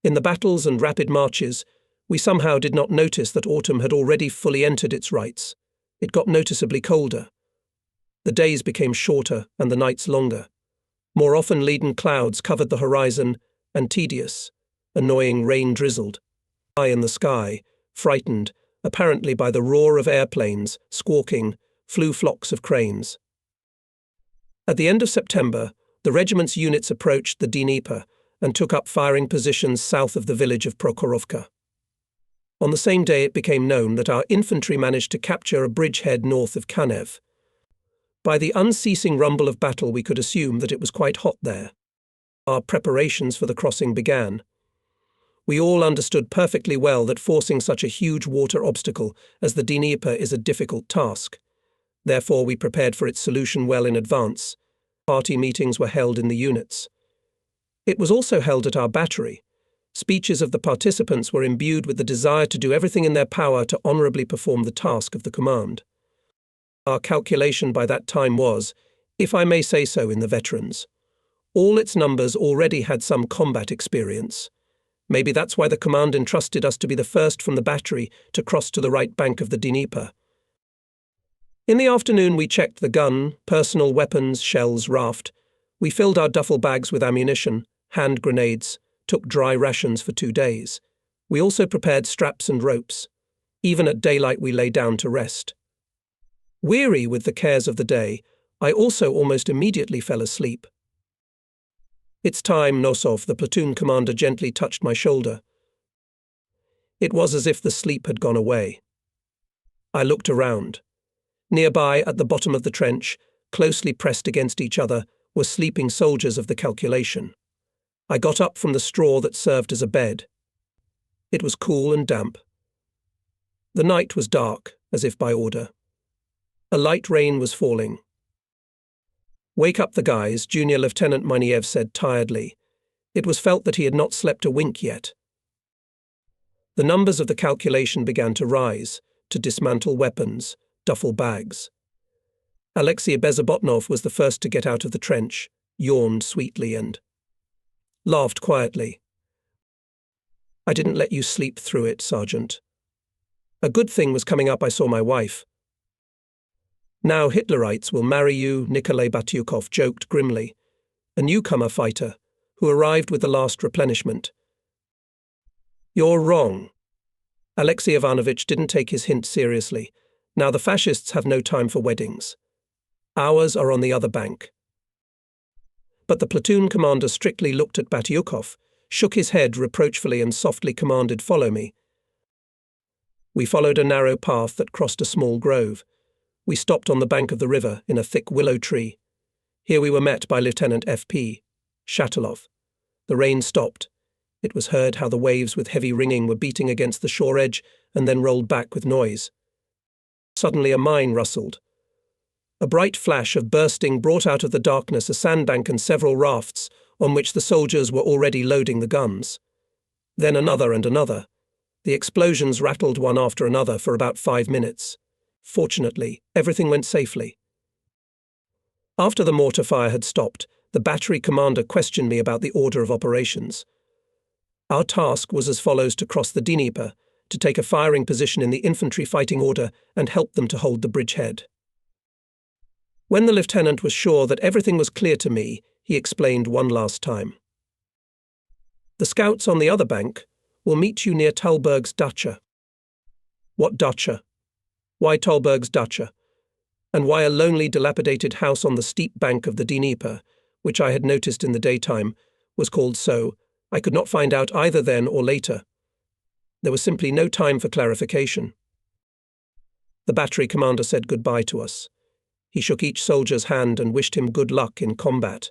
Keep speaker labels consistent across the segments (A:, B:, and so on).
A: In the battles and rapid marches, we somehow did not notice that autumn had already fully entered its rights. It got noticeably colder. The days became shorter and the nights longer. More often leaden clouds covered the horizon, and tedious, annoying rain drizzled. High in the sky, frightened, apparently by the roar of airplanes, squawking, flew flocks of cranes. At the end of September, the regiment's units approached the Dnieper and took up firing positions south of the village of Prokhorovka. On the same day it became known that our infantry managed to capture a bridgehead north of Kanev. By the unceasing rumble of battle we could assume that it was quite hot there. Our preparations for the crossing began. We all understood perfectly well that forcing such a huge water obstacle as the Dnieper is a difficult task. Therefore we prepared for its solution well in advance. Party meetings were held in the units. It was also held at our battery. Speeches of the participants were imbued with the desire to do everything in their power to honourably perform the task of the command. Our calculation by that time was, if I may say so in the veterans, all its numbers already had some combat experience. Maybe that's why the command entrusted us to be the first from the battery to cross to the right bank of the Dnieper. In the afternoon we checked the gun, personal weapons, shells, raft. We filled our duffel bags with ammunition, hand grenades, took dry rations for 2 days. We also prepared straps and ropes. Even at daylight we lay down to rest. Weary with the cares of the day, I also almost immediately fell asleep. "It's time, Nosov," the platoon commander gently touched my shoulder. It was as if the sleep had gone away. I looked around. Nearby, at the bottom of the trench, closely pressed against each other, were sleeping soldiers of the calculation. I got up from the straw that served as a bed. It was cool and damp. The night was dark, as if by order. A light rain was falling. "Wake up the guys," Junior Lieutenant Miniev said tiredly. It was felt that he had not slept a wink yet. The numbers of the calculation began to rise, to dismantle weapons, duffel bags. Alexei Bezobotnov was the first to get out of the trench, yawned sweetly and laughed quietly. "I didn't let you sleep through it, Sergeant. A good thing was coming up. I saw my wife." "Now Hitlerites will marry you," Nikolai Batyukov joked grimly, a newcomer fighter who arrived with the last replenishment. "You're wrong." Alexei Ivanovich didn't take his hint seriously. Now the fascists have no time for weddings. Ours are on the other bank. But the platoon commander strictly looked at Batyukov, shook his head reproachfully and softly commanded, "Follow me." We followed a narrow path that crossed a small grove. We stopped on the bank of the river in a thick willow tree. Here we were met by Lieutenant F.P. Shatilov. The rain stopped. It was heard how the waves with heavy ringing were beating against the shore edge and then rolled back with noise. Suddenly a mine rustled. A bright flash of bursting brought out of the darkness a sandbank and several rafts on which the soldiers were already loading the guns. Then another and another. The explosions rattled one after another for about 5 minutes. Fortunately, everything went safely. After the mortar fire had stopped, the battery commander questioned me about the order of operations. Our task was as follows: to cross the Dnieper, to take a firing position in the infantry fighting order and help them to hold the bridgehead. When the lieutenant was sure that everything was clear to me, he explained one last time. "The scouts on the other bank will meet you near Talberg's dacha." "What dacha? Why Talberg's dacha? And why a lonely, dilapidated house on the steep bank of the Dnieper, which I had noticed in the daytime, was called so, I could not find out either then or later. There was simply no time for clarification. The battery commander said goodbye to us. He shook each soldier's hand and wished him good luck in combat.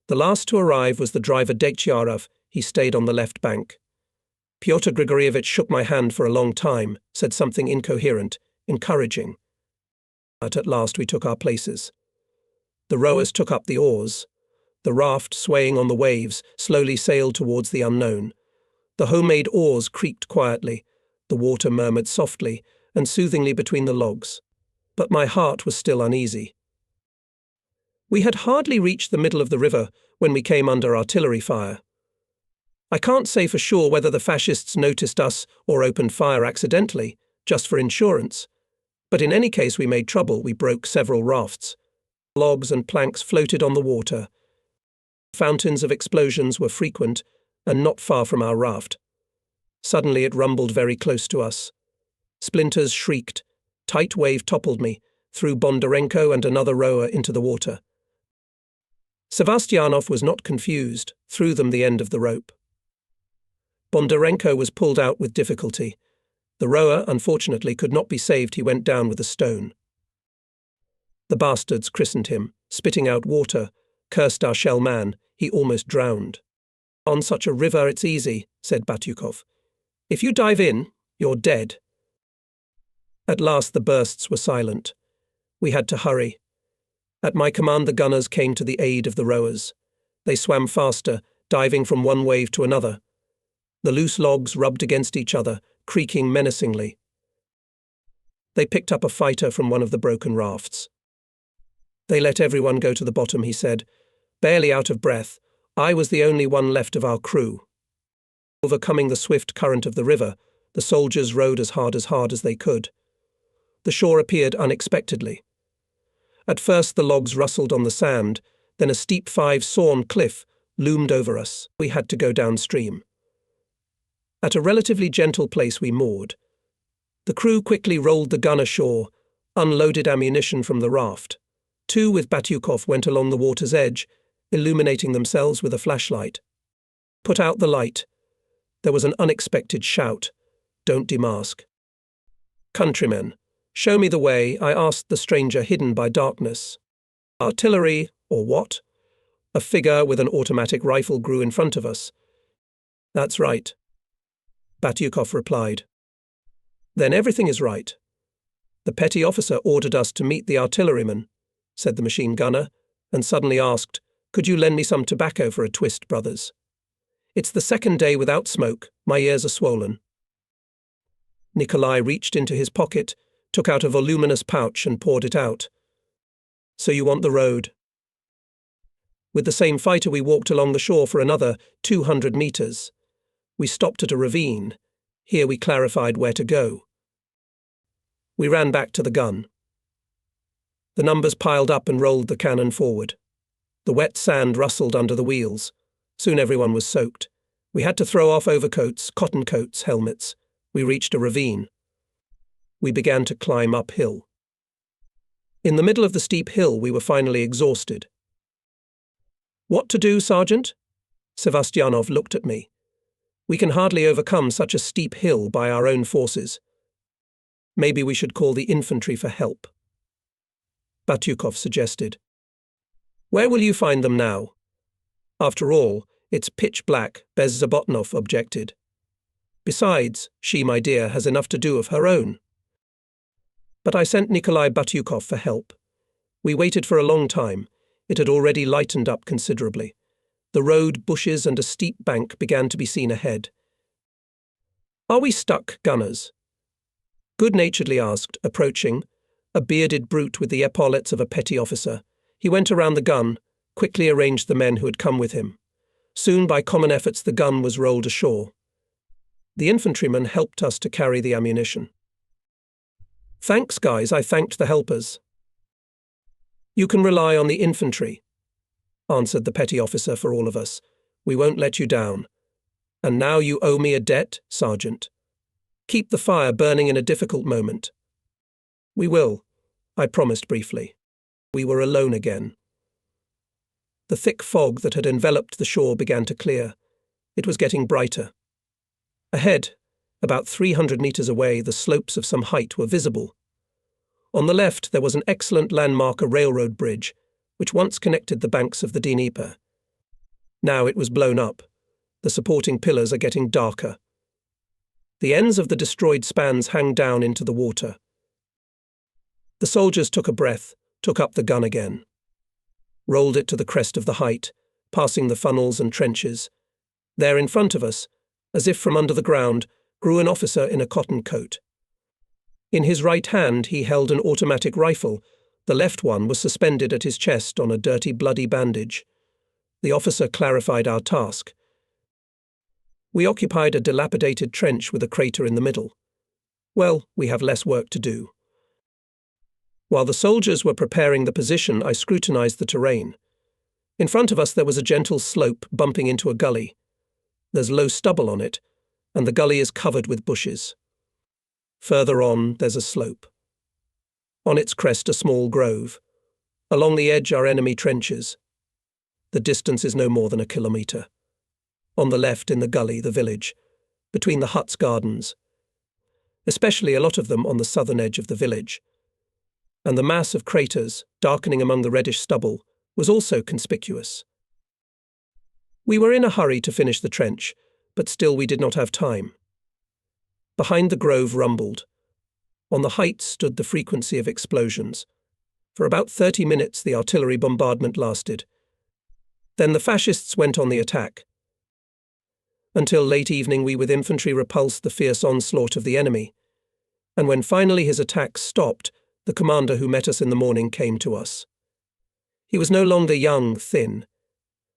A: The last to arrive was the driver Detyarov. He stayed on the left bank. Pyotr Grigorievich shook my hand for a long time, said something incoherent, encouraging. But at last we took our places. The rowers took up the oars. The raft, swaying on the waves, slowly sailed towards the unknown. The homemade oars creaked quietly. The water murmured softly and soothingly between the logs. But my heart was still uneasy. We had hardly reached the middle of the river when we came under artillery fire. I can't say for sure whether the fascists noticed us or opened fire accidentally, just for insurance. But in any case we made trouble. We broke several rafts. Logs and planks floated on the water. Fountains of explosions were frequent and not far from our raft. Suddenly it rumbled very close to us. Splinters shrieked. Tight wave toppled me, threw Bondarenko and another rower into the water. Sevastianov was not confused, threw them the end of the rope. Bondarenko was pulled out with difficulty. The rower, unfortunately, could not be saved. He went down with a stone. The bastards christened him, spitting out water, cursed our shell man. He almost drowned. On such a river it's easy, said Batyukov. If you dive in, you're dead. At last the bursts were silent. We had to hurry. At my command the gunners came to the aid of the rowers. They swam faster, diving from one wave to another. The loose logs rubbed against each other, creaking menacingly. They picked up a fighter from one of the broken rafts. They let everyone go to the bottom, he said, barely out of breath. I was the only one left of our crew. Overcoming the swift current of the river, the soldiers rowed as hard as they could. The shore appeared unexpectedly. At first the logs rustled on the sand, then a steep 5-sawn cliff loomed over us. We had to go downstream. At a relatively gentle place we moored. The crew quickly rolled the gun ashore, unloaded ammunition from the raft. Two with Batyukov went along the water's edge, illuminating themselves with a flashlight. Put out the light. There was an unexpected shout. Don't demask. Countrymen, show me the way, I asked the stranger hidden by darkness. Artillery, or what? A figure with an automatic rifle grew in front of us. That's right. Batyukov replied. Then everything is right. The petty officer ordered us to meet the artilleryman, said the machine gunner, and suddenly asked, could you lend me some tobacco for a twist, brothers? It's the second day without smoke. My ears are swollen. Nikolai reached into his pocket, took out a voluminous pouch and poured it out. So you want the road? With the same fighter we walked along the shore for another 200 meters. We stopped at a ravine. Here we clarified where to go. We ran back to the gun. The numbers piled up and rolled the cannon forward. The wet sand rustled under the wheels. Soon everyone was soaked. We had to throw off overcoats, cotton coats, helmets. We reached a ravine. We began to climb uphill. In the middle of the steep hill we were finally exhausted. What to do, Sergeant? Sevastianov looked at me. We can hardly overcome such a steep hill by our own forces. Maybe we should call the infantry for help. Batyukov suggested. Where will you find them now? After all, it's pitch black, Bez Zabotnov objected. Besides, she, my dear, has enough to do of her own. But I sent Nikolai Batyukov for help. We waited for a long time. It had already lightened up considerably. The road, bushes, and a steep bank began to be seen ahead. Are we stuck, gunners? Good-naturedly asked, approaching, a bearded brute with the epaulets of a petty officer. He went around the gun, quickly arranged the men who had come with him. Soon, by common efforts, the gun was rolled ashore. The infantryman helped us to carry the ammunition. Thanks, guys, I thanked the helpers. You can rely on the infantry, answered the petty officer for all of us. We won't let you down. And now you owe me a debt, Sergeant. Keep the fire burning in a difficult moment. We will, I promised briefly. We were alone again. The thick fog that had enveloped the shore began to clear. It was getting brighter. Ahead, about 300 meters away, the slopes of some height were visible. On the left there was an excellent landmark, a railroad bridge, which once connected the banks of the Dnieper. Now it was blown up. The supporting pillars are getting darker. The ends of the destroyed spans hang down into the water. The soldiers took a breath, took up the gun again. Rolled it to the crest of the height, passing the funnels and trenches. There in front of us, as if from under the ground, grew an officer in a cotton coat. In his right hand he held an automatic rifle. The left one was suspended at his chest on a dirty, bloody bandage. The officer clarified our task. We occupied a dilapidated trench with a crater in the middle. Well, we have less work to do. While the soldiers were preparing the position, I scrutinized the terrain. In front of us there was a gentle slope bumping into a gully. There's low stubble on it, and the gully is covered with bushes. Further on, there's a slope. On its crest, a small grove. Along the edge are enemy trenches. The distance is no more than a kilometre. On the left, in the gully, the village. Between the huts, gardens. Especially a lot of them on the southern edge of the village. And the mass of craters, darkening among the reddish stubble, was also conspicuous. We were in a hurry to finish the trench, but still we did not have time. Behind the grove rumbled. On the heights stood the frequency of explosions. For about 30 minutes the artillery bombardment lasted. Then the fascists went on the attack. Until late evening we with infantry repulsed the fierce onslaught of the enemy, and when finally his attack stopped, the commander who met us in the morning came to us. He was no longer young, thin.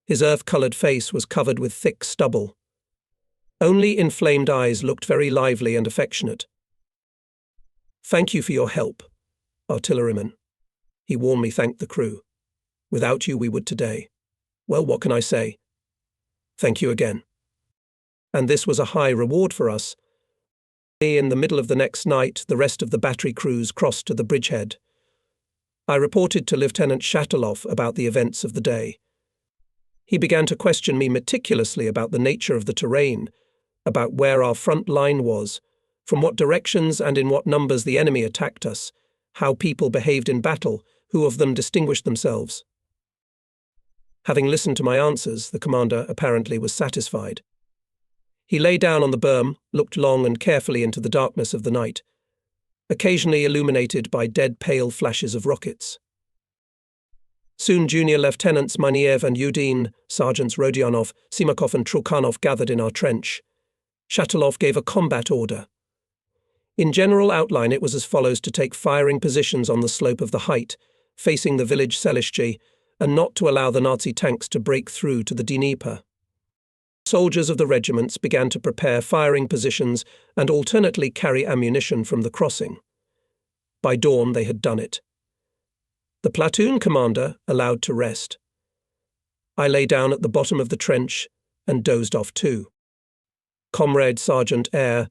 A: His earth-coloured face was covered with thick stubble. Only inflamed eyes looked very lively and affectionate. "Thank you for your help, artilleryman." He warmly thanked the crew. "Without you we would today. Well, what can I say? Thank you again." And this was a high reward for us. In the middle of the next night, the rest of the battery crews crossed to the bridgehead. I reported to Lieutenant Shatelov about the events of the day. He began to question me meticulously about the nature of the terrain, about where our front line was, from what directions and in what numbers the enemy attacked us, how people behaved in battle, who of them distinguished themselves. Having listened to my answers, the commander apparently was satisfied. He lay down on the berm, looked long and carefully into the darkness of the night, occasionally illuminated by dead pale flashes of rockets. Soon Junior Lieutenants Maniev and Yudin, Sergeants Rodionov, Simakov and Trukhanov gathered in our trench. Shatelov gave a combat order. In general outline it was as follows: to take firing positions on the slope of the height, facing the village Selishchi, and not to allow the Nazi tanks to break through to the Dnieper. Soldiers of the regiments began to prepare firing positions and alternately carry ammunition from the crossing. By dawn they had done it. The platoon commander allowed to rest. I lay down at the bottom of the trench and dozed off too. Comrade Sergeant Air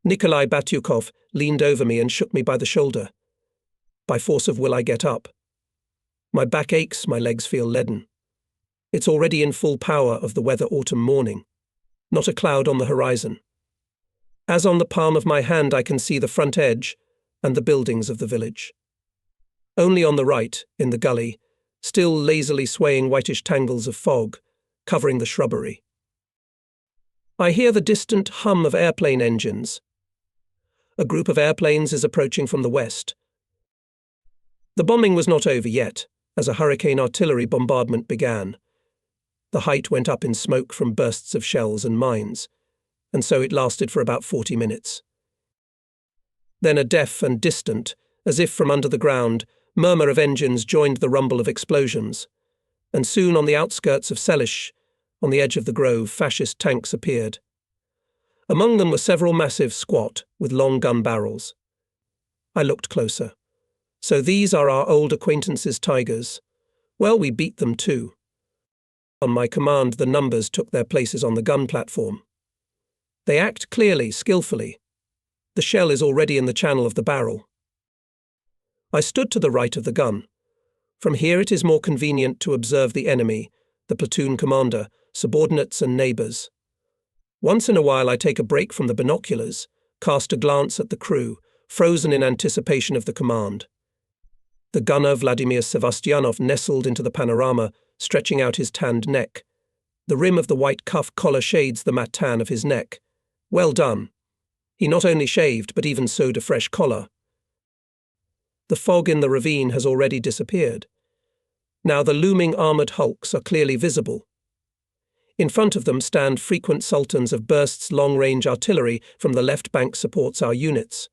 A: Nikolai Batyukov leaned over me and shook me by the shoulder. By force of will I get up. My back aches, my legs feel leaden. It's already in full power of the weather autumn morning. Not a cloud on the horizon. As on the palm of my hand I can see the front edge and the buildings of the village. Only on the right, in the gully, still lazily swaying whitish tangles of fog, covering the shrubbery. I hear the distant hum of airplane engines. A group of airplanes is approaching from the west. The bombing was not over yet, as a hurricane artillery bombardment began. The height went up in smoke from bursts of shells and mines, and so it lasted for about 40 minutes. Then a deaf and distant, as if from under the ground, murmur of engines joined the rumble of explosions, and soon on the outskirts of Selish, on the edge of the grove, fascist tanks appeared. Among them were several massive squat, with long gun barrels. I looked closer. So these are our old acquaintances' Tigers. Well, we beat them too. On my command, the numbers took their places on the gun platform. They act clearly, skillfully. The shell is already in the channel of the barrel. I stood to the right of the gun. From here it is more convenient to observe the enemy, the platoon commander, subordinates and neighbours. Once in a while I take a break from the binoculars, cast a glance at the crew, frozen in anticipation of the command. The gunner Vladimir Sevastianov nestled into the panorama, stretching out his tanned neck. The rim of the white cuff collar shades the matte tan of his neck. Well done. He not only shaved, but even sewed a fresh collar. The fog in the ravine has already disappeared. Now the looming armoured hulks are clearly visible. In front of them stand frequent sultans of bursts long-range artillery from the left bank supports our units.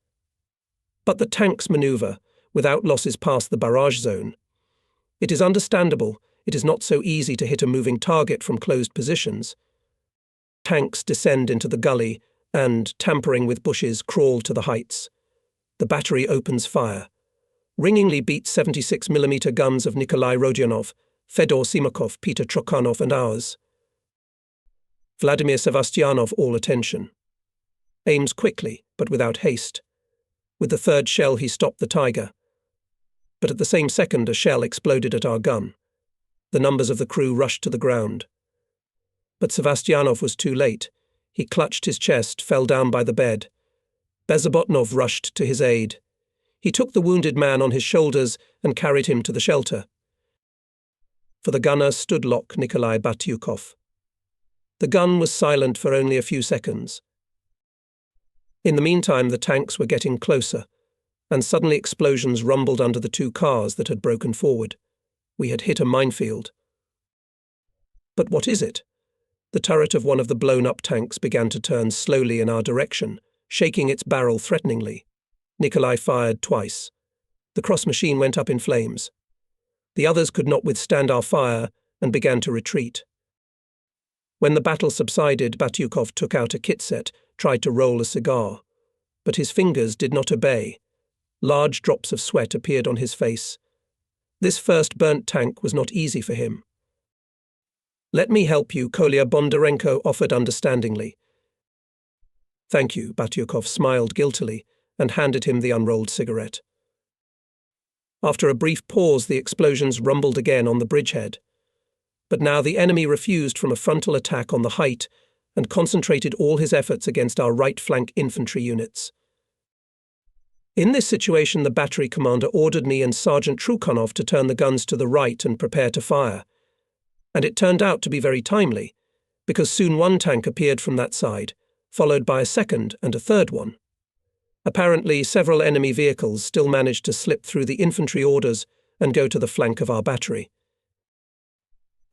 A: But the tanks manoeuvre, without losses past the barrage zone. It is understandable, it is not so easy to hit a moving target from closed positions. Tanks descend into the gully and, tampering with bushes, crawl to the heights. The battery opens fire. Ringingly beat 76mm guns of Nikolai Rodionov, Fedor Simakov, Peter Trokhanov and ours. Vladimir Sevastyanov all attention. Aims quickly, but without haste. With the third shell he stopped the Tiger. But at the same second a shell exploded at our gun. The numbers of the crew rushed to the ground. But Sevastyanov was too late. He clutched his chest, fell down by the bed. Bezobotnov rushed to his aid. He took the wounded man on his shoulders and carried him to the shelter. For the gunner stood Lock Nikolai Batyukov. The gun was silent for only a few seconds. In the meantime, the tanks were getting closer, and suddenly explosions rumbled under the two cars that had broken forward. We had hit a minefield. But what is it? The turret of one of the blown-up tanks began to turn slowly in our direction, shaking its barrel threateningly. Nikolai fired twice. The cross machine went up in flames. The others could not withstand our fire and began to retreat. When the battle subsided, Batyukov took out a kit set, tried to roll a cigar. But his fingers did not obey. Large drops of sweat appeared on his face. This first burnt tank was not easy for him. "Let me help you," Kolya Bondarenko offered understandingly. "Thank you," Batyukov smiled guiltily and handed him the unrolled cigarette. After a brief pause, the explosions rumbled again on the bridgehead. But now the enemy refused from a frontal attack on the height and concentrated all his efforts against our right flank infantry units. In this situation, the battery commander ordered me and Sergeant Trukhanov to turn the guns to the right and prepare to fire. And it turned out to be very timely, because soon one tank appeared from that side, followed by a second and a third one. Apparently, several enemy vehicles still managed to slip through the infantry orders and go to the flank of our battery.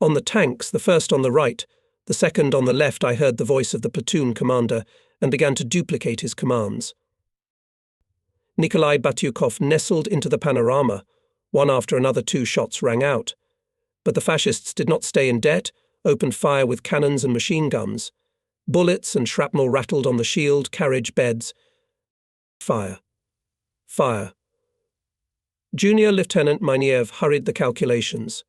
A: On the tanks, the first on the right, the second on the left, I heard the voice of the platoon commander and began to duplicate his commands. Nikolai Batyukov nestled into the panorama. One after another, 2 shots rang out. But the fascists did not stay in debt, opened fire with cannons and machine guns. Bullets and shrapnel rattled on the shield, carriage, beds. Fire. Fire. Junior Lieutenant Miniev hurried the calculations.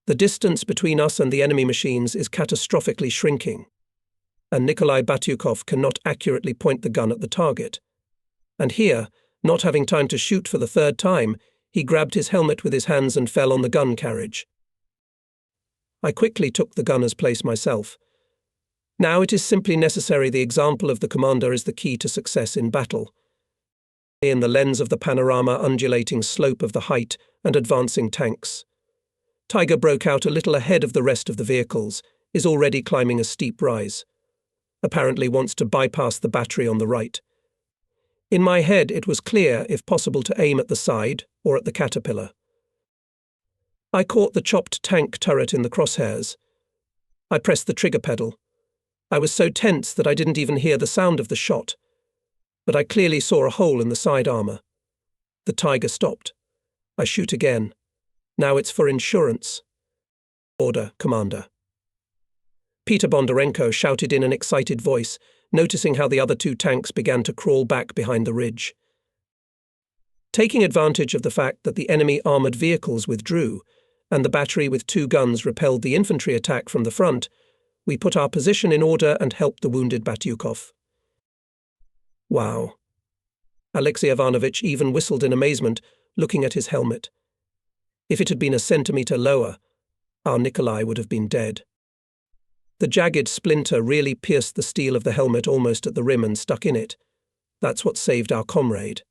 A: The distance between us and the enemy machines is catastrophically shrinking, and Nikolai Batyukov cannot accurately point the gun at the target. And here, not having time to shoot for the third time, he grabbed his helmet with his hands and fell on the gun carriage. I quickly took the gunner's place myself. Now it is simply necessary the example of the commander is the key to success in battle. In the lens of the panorama undulating slope of the height and advancing tanks. Tiger broke out a little ahead of the rest of the vehicles, is already climbing a steep rise. Apparently wants to bypass the battery on the right. In my head it was clear, if possible, to aim at the side or at the caterpillar. I caught the chopped tank turret in the crosshairs. I pressed the trigger pedal. I was so tense that I didn't even hear the sound of the shot, but I clearly saw a hole in the side armor. The Tiger stopped. I shoot again. Now it's for insurance. Order, Commander. Peter Bondarenko shouted in an excited voice, noticing how the other 2 tanks began to crawl back behind the ridge. Taking advantage of the fact that the enemy armoured vehicles withdrew, and the battery with 2 guns repelled the infantry attack from the front, we put our position in order and helped the wounded Batyukov. Wow. Alexei Ivanovich even whistled in amazement, looking at his helmet. If it had been a centimetre lower, our Nikolai would have been dead. The jagged splinter really pierced the steel of the helmet almost at the rim and stuck in it. That's what saved our comrade.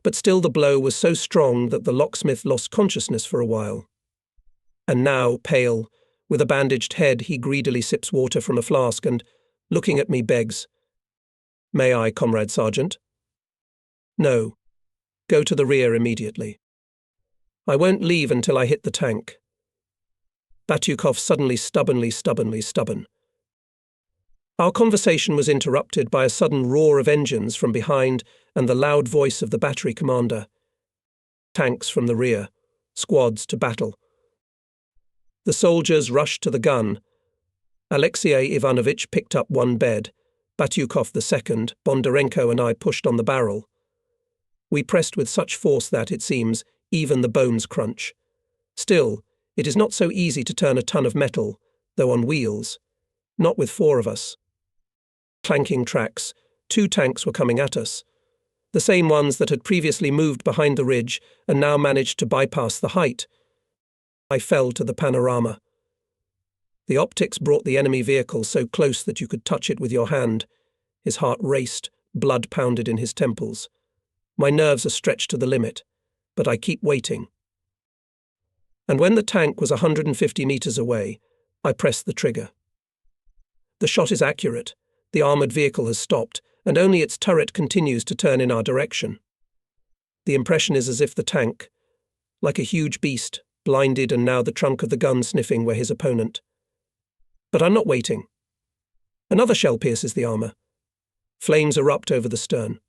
A: But still the blow was so strong that the locksmith lost consciousness for a while. And now, pale, with a bandaged head, he greedily sips water from a flask and, looking at me, begs, "May I, Comrade Sergeant?" "No. Go to the rear immediately." "I won't leave until I hit the tank." Batyukov suddenly stubborn. Our conversation was interrupted by a sudden roar of engines from behind and the loud voice of the battery commander. Tanks from the rear. Squads to battle. The soldiers rushed to the gun. Alexei Ivanovich picked up one bed. Batyukov the second, Bondarenko and I pushed on the barrel. We pressed with such force that, it seems, even the bones crunch. Still, it is not so easy to turn a ton of metal, though on wheels. Not with four of us. Clanking tracks, 2 tanks were coming at us. The same ones that had previously moved behind the ridge and now managed to bypass the height. I fell to the panorama. The optics brought the enemy vehicle so close that you could touch it with your hand. His heart raced, blood pounded in his temples. My nerves are stretched to the limit, but I keep waiting. And when the tank was 150 meters away, I pressed the trigger. The shot is accurate. The armored vehicle has stopped, and only its turret continues to turn in our direction. The impression is as if the tank, like a huge beast, blinded and now the trunk of the gun sniffing where his opponent. But I'm not waiting. Another shell pierces the armor. Flames erupt over the stern.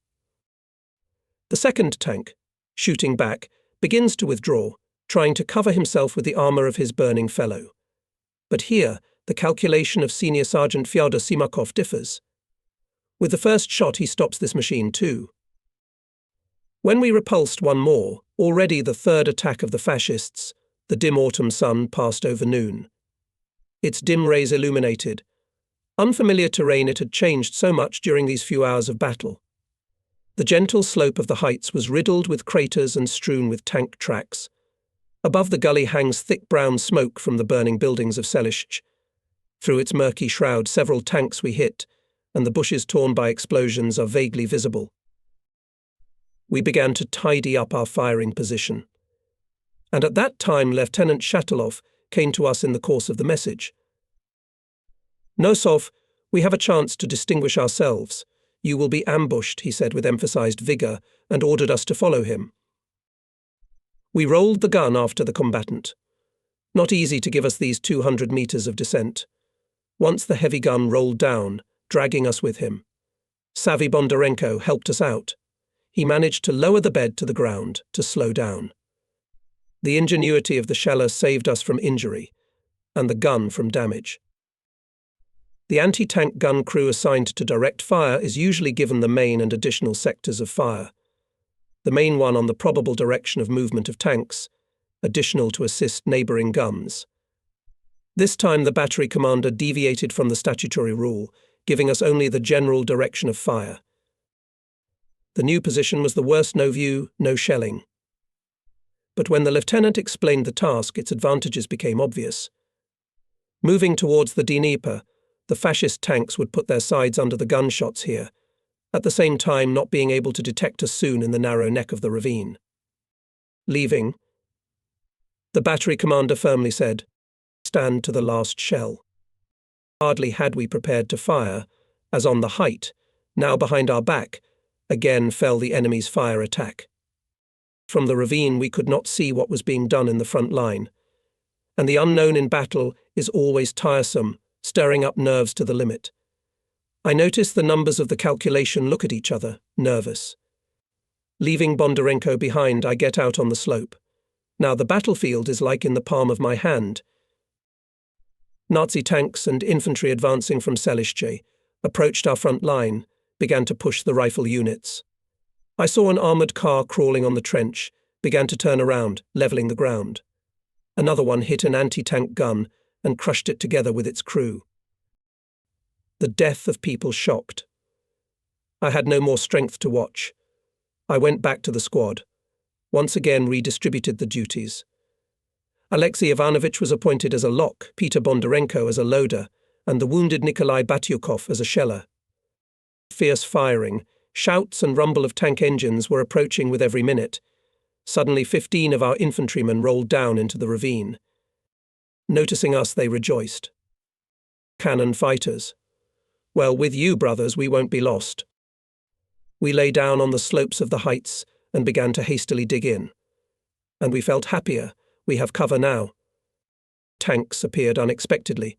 A: The second tank, shooting back, begins to withdraw, trying to cover himself with the armor of his burning fellow. But here, the calculation of Senior Sergeant Fyodor Simakov differs. With the first shot, he stops this machine too. When we repulsed one more, already the third attack of the fascists, the dim autumn sun passed over noon. Its dim rays illuminated. Unfamiliar terrain, it had changed so much during these few hours of battle. The gentle slope of the heights was riddled with craters and strewn with tank tracks. Above the gully hangs thick brown smoke from the burning buildings of Selishch. Through its murky shroud, several tanks we hit, and the bushes torn by explosions are vaguely visible. We began to tidy up our firing position. And at that time Lieutenant Shatilov came to us in the course of the message. "Nosov, we have a chance to distinguish ourselves. You will be ambushed," he said with emphasized vigor, and ordered us to follow him. We rolled the gun after the combatant. Not easy to give us these 200 meters of descent. Once the heavy gun rolled down, dragging us with him. Savvy Bondarenko helped us out. He managed to lower the bed to the ground, to slow down. The ingenuity of the sheller saved us from injury, and the gun from damage. The anti-tank gun crew assigned to direct fire is usually given the main and additional sectors of fire. The main one on the probable direction of movement of tanks, additional to assist neighbouring guns. This time the battery commander deviated from the statutory rule, giving us only the general direction of fire. The new position was the worst no view, no shelling. But when the lieutenant explained the task, its advantages became obvious. Moving towards the Dnieper, the fascist tanks would put their sides under the gunshots here, at the same time not being able to detect us soon in the narrow neck of the ravine. Leaving, the battery commander firmly said, "Stand to the last shell." Hardly had we prepared to fire, as on the height, now behind our back, again fell the enemy's fire attack. From the ravine we could not see what was being done in the front line, and the unknown in battle is always tiresome, stirring up nerves to the limit. I noticed the numbers of the calculation look at each other, nervous. Leaving Bondarenko behind, I get out on the slope. Now the battlefield is like in the palm of my hand. Nazi tanks and infantry advancing from Selishche approached our front line, began to push the rifle units. I saw an armoured car crawling on the trench, began to turn around, levelling the ground. Another one hit an anti-tank gun and crushed it together with its crew. The death of people shocked. I had no more strength to watch. I went back to the squad, once again redistributed the duties. Alexei Ivanovich was appointed as a lock, Peter Bondarenko as a loader, and the wounded Nikolai Batyukov as a sheller. Fierce firing, shouts and rumble of tank engines were approaching with every minute. Suddenly 15 of our infantrymen rolled down into the ravine. Noticing us, they rejoiced. Cannon fighters. Well, with you, brothers, we won't be lost. We lay down on the slopes of the heights and began to hastily dig in. And we felt happier. We have cover now. Tanks appeared unexpectedly.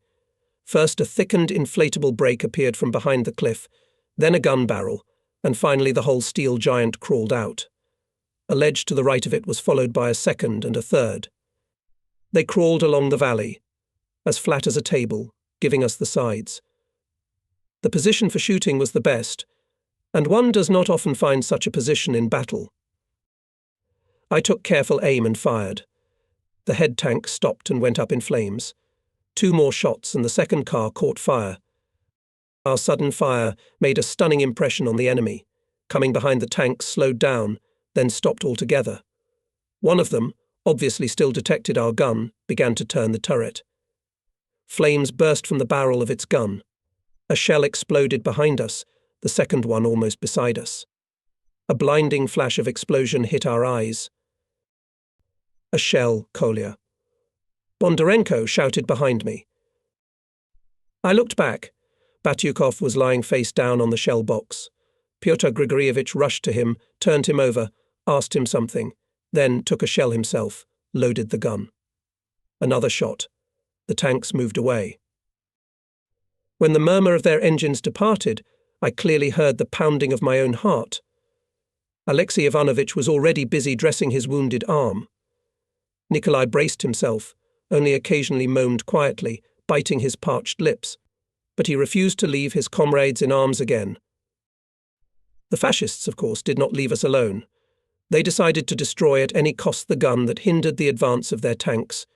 A: First, a thickened inflatable brake appeared from behind the cliff, then a gun barrel, and finally the whole steel giant crawled out. A ledge to the right of it was followed by a second and a third. They crawled along the valley, as flat as a table, giving us the sides. The position for shooting was the best, and one does not often find such a position in battle. I took careful aim and fired. The head tank stopped and went up in flames. 2 more shots and the second car caught fire. Our sudden fire made a stunning impression on the enemy. Coming behind the tanks slowed down, then stopped altogether. One of them, obviously still detected our gun, began to turn the turret. Flames burst from the barrel of its gun. A shell exploded behind us, the second one almost beside us. A blinding flash of explosion hit our eyes. A shell, Kolya. Bondarenko shouted behind me. I looked back. Batyukov was lying face down on the shell box. Pyotr Grigorievich rushed to him, turned him over, asked him something, then took a shell himself, loaded the gun. Another shot. The tanks moved away. When the murmur of their engines departed, I clearly heard the pounding of my own heart. Alexei Ivanovich was already busy dressing his wounded arm. Nikolai braced himself, only occasionally moaned quietly, biting his parched lips, but he refused to leave his comrades in arms again. The fascists, of course, did not leave us alone. They decided to destroy at any cost the gun that hindered the advance of their tanks.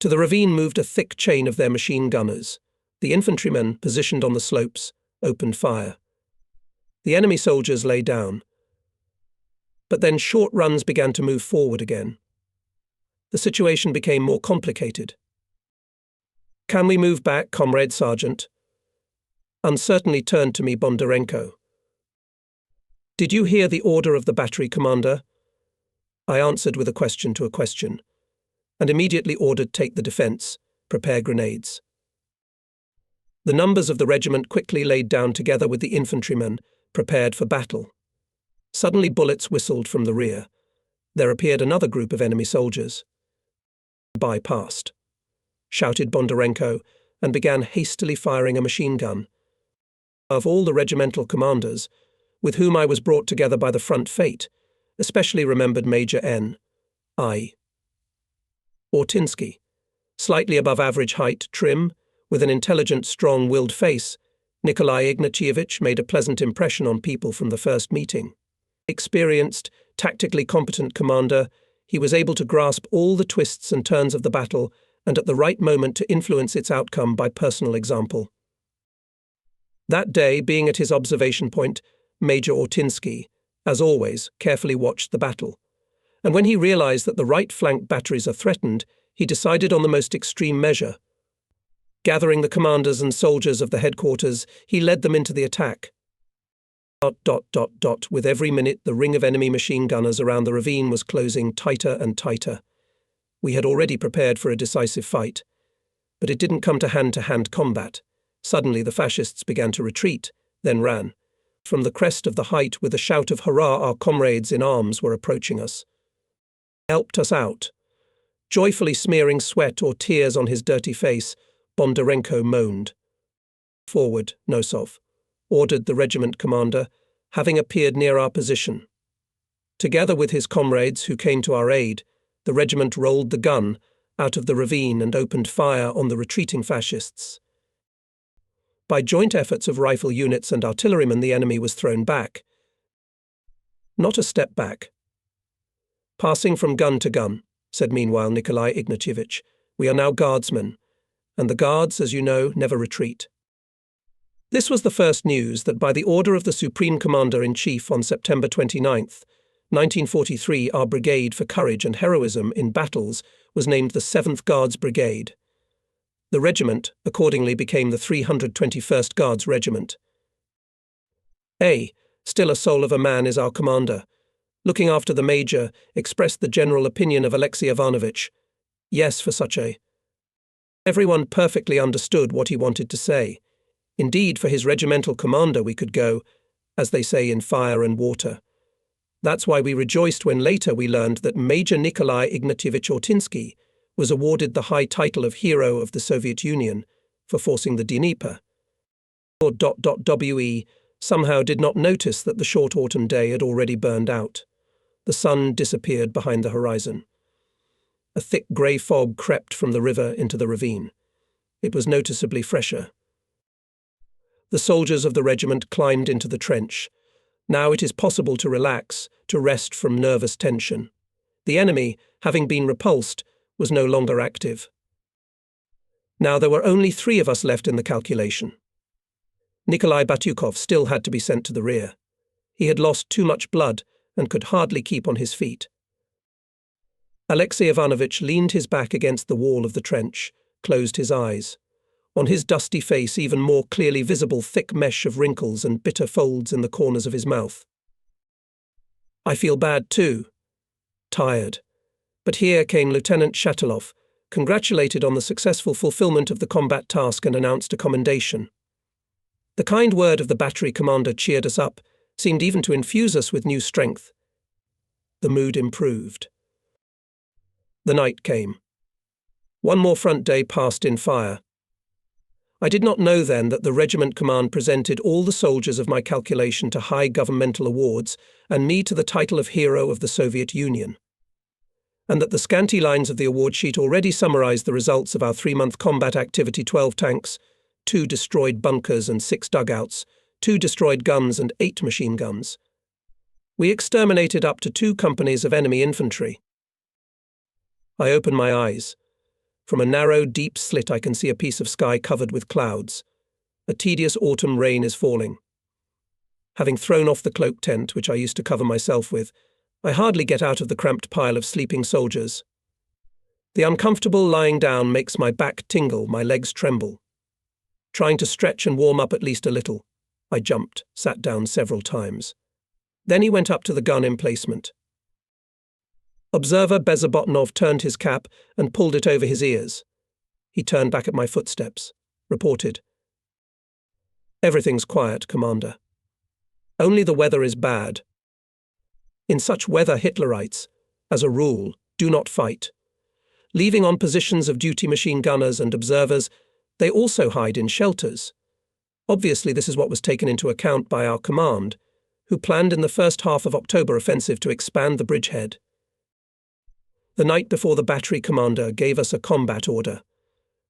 A: To the ravine moved a thick chain of their machine gunners. The infantrymen, positioned on the slopes, opened fire. The enemy soldiers lay down. But then short runs began to move forward again. The situation became more complicated. "Can we move back, Comrade Sergeant?" Uncertainly turned to me Bondarenko. "Did you hear the order of the battery commander?" I answered with a question to a question, and immediately ordered take the defence, prepare grenades. The numbers of the regiment quickly laid down together with the infantrymen, prepared for battle. Suddenly bullets whistled from the rear. There appeared another group of enemy soldiers. "Bypassed," shouted Bondarenko, and began hastily firing a machine gun. Of all the regimental commanders, with whom I was brought together by the front fate, especially remembered Major N. I. Ortinsky, slightly above average height, trim, with an intelligent, strong-willed face, Nikolai Ignatievich made a pleasant impression on people from the first meeting. Experienced, tactically competent commander, he was able to grasp all the twists and turns of the battle and at the right moment to influence its outcome by personal example. That day, being at his observation point, Major Ortinsky, as always, carefully watched the battle, and when he realized that the right flank batteries are threatened, he decided on the most extreme measure. Gathering the commanders and soldiers of the headquarters, he led them into the attack. With every minute, the ring of enemy machine gunners around the ravine was closing tighter and tighter. We had already prepared for a decisive fight, but it didn't come to hand combat. Suddenly the fascists began to retreat, then ran. From the crest of the height, with a shout of hurrah, our comrades in arms were approaching us. Helped us out. Joyfully smearing sweat or tears on his dirty face, Bondarenko moaned. "Forward, Nosov," ordered the regiment commander, having appeared near our position. Together with his comrades who came to our aid, the regiment rolled the gun out of the ravine and opened fire on the retreating fascists. By joint efforts of rifle units and artillerymen, the enemy was thrown back. Not a step back. "Passing from gun to gun," said meanwhile Nikolai Ignatievich. "We are now guardsmen, and the guards, as you know, never retreat." This was the first news that by the order of the Supreme Commander-in-Chief on September 29th, 1943, our brigade for courage and heroism in battles was named the 7th Guards Brigade. The regiment accordingly became the 321st Guards Regiment. Still a soul of a man is our commander. Looking after the major, expressed the general opinion of Alexei Ivanovich. Yes, for such a. Everyone perfectly understood what he wanted to say. Indeed, for his regimental commander we could go, as they say in fire and water. That's why we rejoiced when later we learned that Major Nikolai Ignatievich Ortinsky was awarded the high title of Hero of the Soviet Union for forcing the Dnieper. We somehow did not notice that the short autumn day had already burned out. The sun disappeared behind the horizon. A thick grey fog crept from the river into the ravine. It was noticeably fresher. The soldiers of the regiment climbed into the trench. Now it is possible to relax, to rest from nervous tension. The enemy, having been repulsed, was no longer active. Now there were only 3 of us left in the calculation. Nikolai Batyukov still had to be sent to the rear. He had lost too much blood and could hardly keep on his feet. Alexei Ivanovich leaned his back against the wall of the trench, closed his eyes. On his dusty face, even more clearly visible thick mesh of wrinkles and bitter folds in the corners of his mouth. I feel bad too. Tired. But here came Lieutenant Shatilov, congratulated on the successful fulfillment of the combat task and announced a commendation. The kind word of the battery commander cheered us up, seemed even to infuse us with new strength. The mood improved. The night came. One more front day passed in fire. I did not know then that the regiment command presented all the soldiers of my calculation to high governmental awards and me to the title of Hero of the Soviet Union, and that the scanty lines of the award sheet already summarized the results of our 3-month combat activity: 12 tanks, 2 destroyed bunkers and 6 dugouts, 2 destroyed guns and 8 machine guns. We exterminated up to 2 companies of enemy infantry. I open my eyes. From a narrow, deep slit I can see a piece of sky covered with clouds. A tedious autumn rain is falling. Having thrown off the cloak tent, which I used to cover myself with, I hardly get out of the cramped pile of sleeping soldiers. The uncomfortable lying down makes my back tingle, my legs tremble. Trying to stretch and warm up at least a little, I jumped, sat down several times. Then he went up to the gun emplacement. Observer Bezobotnov turned his cap and pulled it over his ears. He turned back at my footsteps, reported, "Everything's quiet, Commander. Only the weather is bad. In such weather, Hitlerites, as a rule, do not fight. Leaving on positions of duty machine gunners and observers, they also hide in shelters. Obviously, this is what was taken into account by our command, who planned in the first half of October offensive to expand the bridgehead. The night before, the battery commander gave us a combat order.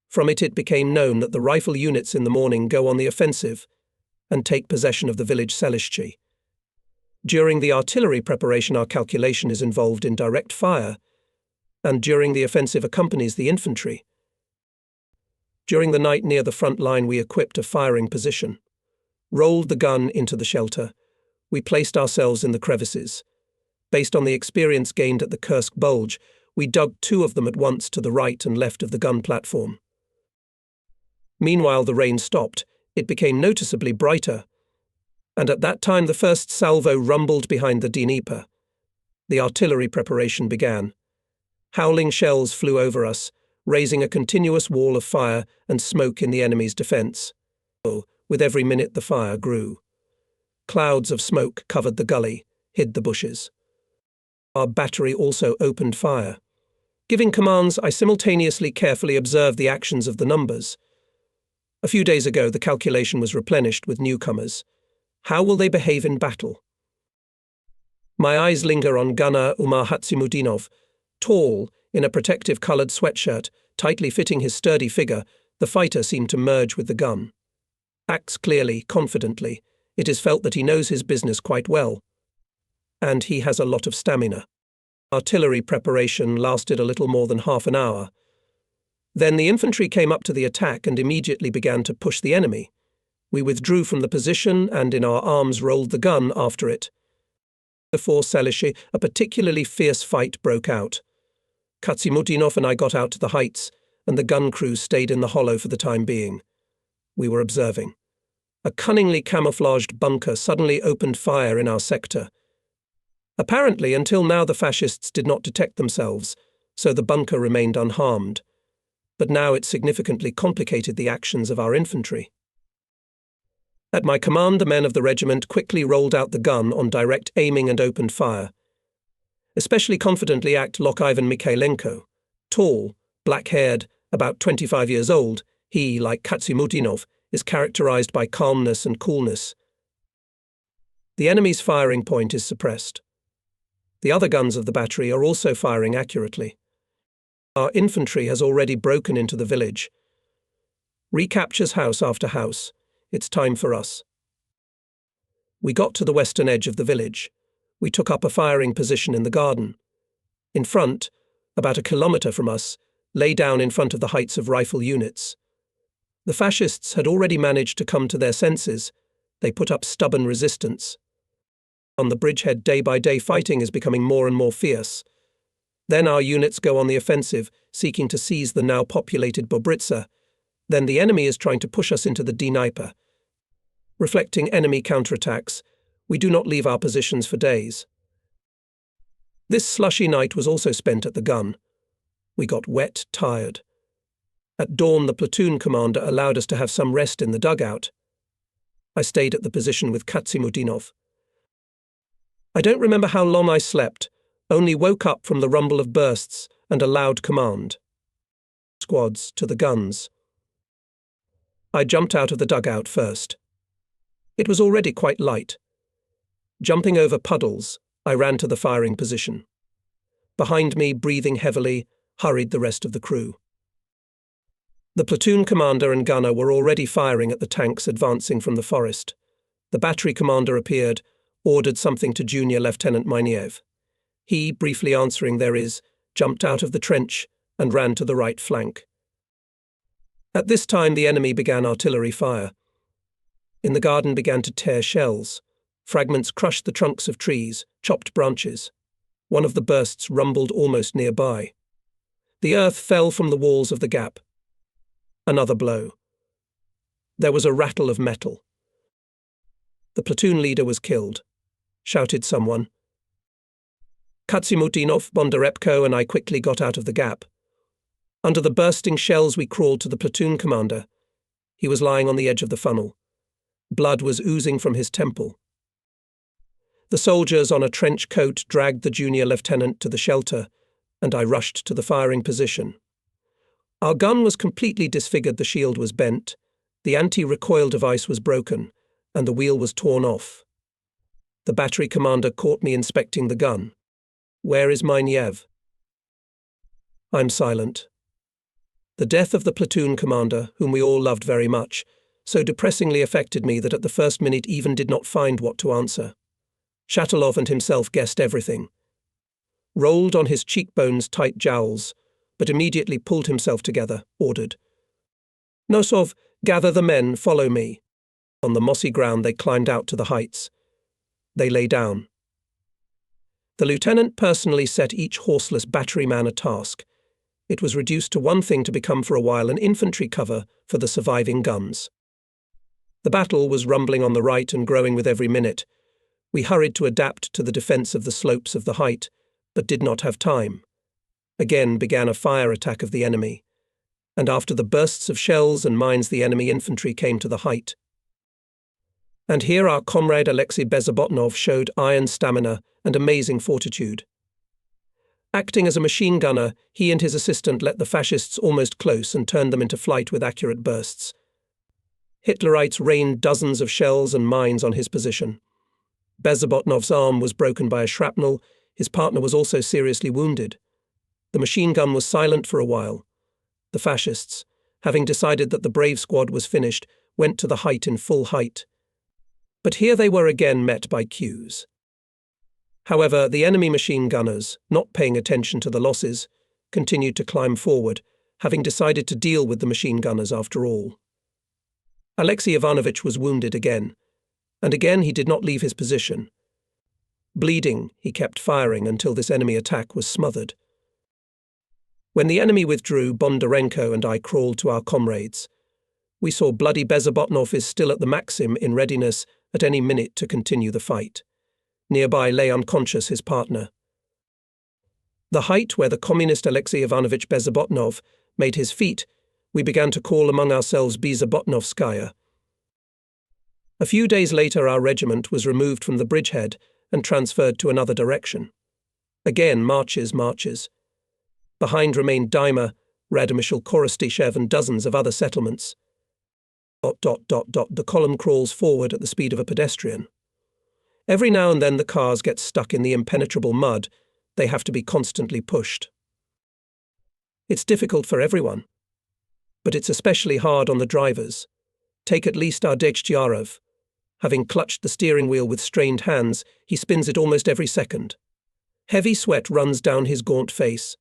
A: From it became known that the rifle units in the morning go on the offensive and take possession of the village Selishchi. During the artillery preparation, our calculation is involved in direct fire, and during the offensive accompanies the infantry. During the night near the front line, we equipped a firing position, rolled the gun into the shelter. We placed ourselves in the crevices. Based on the experience gained at the Kursk Bulge, we dug 2 of them at once to the right and left of the gun platform. Meanwhile, the rain stopped. It became noticeably brighter, and at that time the first salvo rumbled behind the Dnieper. The artillery preparation began. Howling shells flew over us, raising a continuous wall of fire and smoke in the enemy's defense. With every minute the fire grew. Clouds of smoke covered the gully, hid the bushes. Our battery also opened fire. Giving commands, I simultaneously carefully observed the actions of the numbers. A few days ago, the calculation was replenished with newcomers. How will they behave in battle? My eyes linger on gunner Umar Hatzimudinov. Tall, in a protective coloured sweatshirt, tightly fitting his sturdy figure, the fighter seemed to merge with the gun. Acts clearly, confidently. It is felt that he knows his business quite well. And he has a lot of stamina. Artillery preparation lasted a little more than half an hour. Then the infantry came up to the attack and immediately began to push the enemy. We withdrew from the position and in our arms rolled the gun after it. Before Selishchi, a particularly fierce fight broke out. Katsimutinov and I got out to the heights, and the gun crew stayed in the hollow for the time being. We were observing. A cunningly camouflaged bunker suddenly opened fire in our sector. Apparently, until now the fascists did not detect themselves, so the bunker remained unharmed. But now it significantly complicated the actions of our infantry. At my command, the men of the regiment quickly rolled out the gun on direct aiming and opened fire. Especially confidently acted Ivan Mikhailenko. Tall, black-haired, about 25 years old, he, like Katsimutinov, is characterized by calmness and coolness. The enemy's firing point is suppressed. The other guns of the battery are also firing accurately. Our infantry has already broken into the village. Recaptures house after house. It's time for us. We got to the western edge of the village. We took up a firing position in the garden. In front, about a kilometre from us, lay down in front of the heights of rifle units. The fascists had already managed to come to their senses. They put up stubborn resistance. On the bridgehead, day-by-day fighting is becoming more and more fierce. Then our units go on the offensive, seeking to seize the now populated Bobritsa. Then the enemy is trying to push us into the Dnieper. Reflecting enemy counterattacks, we do not leave our positions for days. This slushy night was also spent at the gun. We got wet, tired. At dawn, the platoon commander allowed us to have some rest in the dugout. I stayed at the position with Katsimutinov. I don't remember how long I slept, only woke up from the rumble of bursts and a loud command. Squads to the guns. I jumped out of the dugout first. It was already quite light. Jumping over puddles, I ran to the firing position. Behind me, breathing heavily, hurried the rest of the crew. The platoon commander and gunner were already firing at the tanks advancing from the forest. The battery commander appeared, ordered something to Junior Lieutenant Miniev. He, briefly answering "there is," jumped out of the trench and ran to the right flank. At this time the enemy began artillery fire. In the garden began to tear shells. Fragments crushed the trunks of trees, chopped branches. One of the bursts rumbled almost nearby. The earth fell from the walls of the gap. Another blow. There was a rattle of metal. The platoon leader was killed, shouted someone. Katsimutinov, Bondarepko, and I quickly got out of the gap. Under the bursting shells we crawled to the platoon commander. He was lying on the edge of the funnel. Blood was oozing from his temple. The soldiers on a trench coat dragged the junior lieutenant to the shelter, and I rushed to the firing position. Our gun was completely disfigured, the shield was bent, the anti-recoil device was broken, and the wheel was torn off. The battery commander caught me inspecting the gun. "Where is Miniev?" I'm silent. The death of the platoon commander, whom we all loved very much, so depressingly affected me that at the first minute even did not find what to answer. Shatilov and himself guessed everything. Rolled on his cheekbones tight jowls, but immediately pulled himself together, ordered, "Nosov, gather the men, follow me." On the mossy ground they climbed out to the heights. They lay down. The lieutenant personally set each horseless batteryman a task. It was reduced to one thing to become for a while an infantry cover for the surviving guns. The battle was rumbling on the right and growing with every minute. We hurried to adapt to the defence of the slopes of the height, but did not have time. Again began a fire attack of the enemy, and after the bursts of shells and mines the enemy infantry came to the height. And here our comrade Alexei Bezobotnov showed iron stamina and amazing fortitude. Acting as a machine gunner, he and his assistant let the fascists almost close and turned them into flight with accurate bursts. Hitlerites rained dozens of shells and mines on his position. Bezobotnov's arm was broken by a shrapnel. His partner was also seriously wounded. The machine gun was silent for a while. The fascists, having decided that the brave squad was finished, went to the height in full height. But here they were again met by cues. However, the enemy machine gunners, not paying attention to the losses, continued to climb forward, having decided to deal with the machine gunners after all. Alexei Ivanovich was wounded again, and again he did not leave his position. Bleeding, he kept firing until this enemy attack was smothered. When the enemy withdrew, Bondarenko and I crawled to our comrades. We saw bloody Bezobotnov is still at the Maxim in readiness at any minute to continue the fight. Nearby lay unconscious his partner. The height where the communist Alexei Ivanovich Bezobotnov made his feet, we began to call among ourselves Bezobotnovskaya. A few days later our regiment was removed from the bridgehead and transferred to another direction. Again marches. Behind remained Dyma, Radomishel Korostyshev and dozens of other settlements. ... The column crawls forward at the speed of a pedestrian. Every now and then the cars get stuck in the impenetrable mud. They have to be constantly pushed. It's difficult for everyone. But it's especially hard on the drivers. Take at least our Degtyarev. Having clutched the steering wheel with strained hands, he spins it almost every second. Heavy sweat runs down his gaunt face.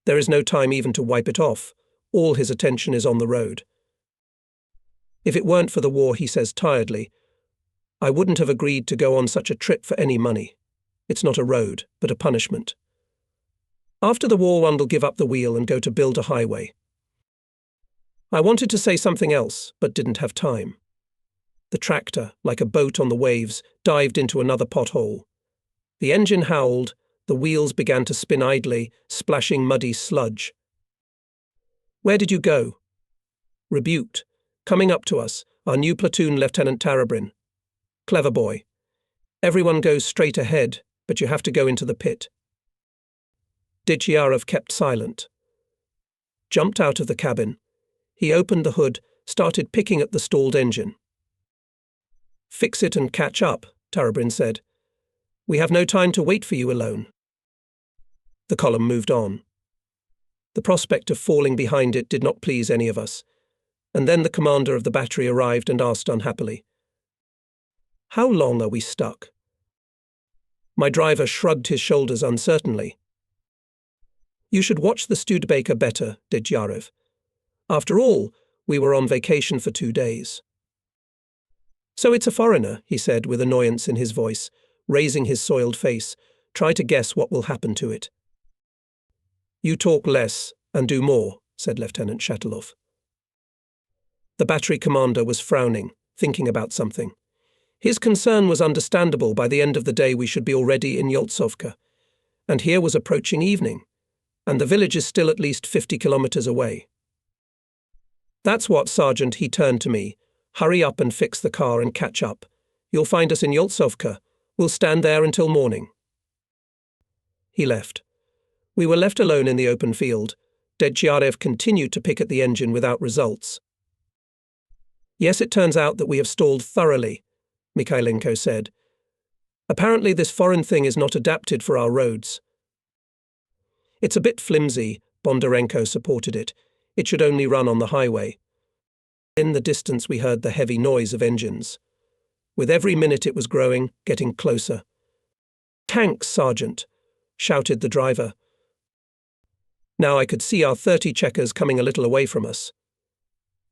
A: There is no time even to wipe it off. All his attention is on the road. If it weren't for the war, he says tiredly, I wouldn't have agreed to go on such a trip for any money. It's not a road, but a punishment. After the war, one will give up the wheel and go to build a highway. I wanted to say something else, but didn't have time. The tractor, like a boat on the waves, dived into another pothole. The engine howled, the wheels began to spin idly, splashing muddy sludge. Where did you go? Rebuked. Coming up to us, our new platoon, Lieutenant Tarabrin. Clever boy. Everyone goes straight ahead, but you have to go into the pit. Degtyarev kept silent. Jumped out of the cabin. He opened the hood, started picking at the stalled engine. Fix it and catch up, Tarabrin said. We have no time to wait for you alone. The column moved on. The prospect of falling behind it did not please any of us, and then the commander of the battery arrived and asked unhappily, How long are we stuck? My driver shrugged his shoulders uncertainly. You should watch the Studebaker better, Degtyarev. After all, we were on vacation for 2 days. So it's a foreigner, he said with annoyance in his voice, raising his soiled face. Try to guess what will happen to it. You talk less and do more, said Lieutenant Shatilov. The battery commander was frowning, thinking about something. His concern was understandable. By the end of the day we should be already in Yoltsovka. And here was approaching evening, and the village is still at least 50 kilometers away. That's what, Sergeant, he turned to me. Hurry up and fix the car and catch up. You'll find us in Yoltsovka. We'll stand there until morning. He left. We were left alone in the open field. Degtyarev continued to pick at the engine without results. Yes, it turns out that we have stalled thoroughly, Mikhailenko said. Apparently this foreign thing is not adapted for our roads. It's a bit flimsy, Bondarenko supported it. It should only run on the highway. In the distance we heard the heavy noise of engines. With every minute it was growing, getting closer. Tanks, Sergeant, shouted the driver. Now I could see our 30 Checkers coming a little away from us.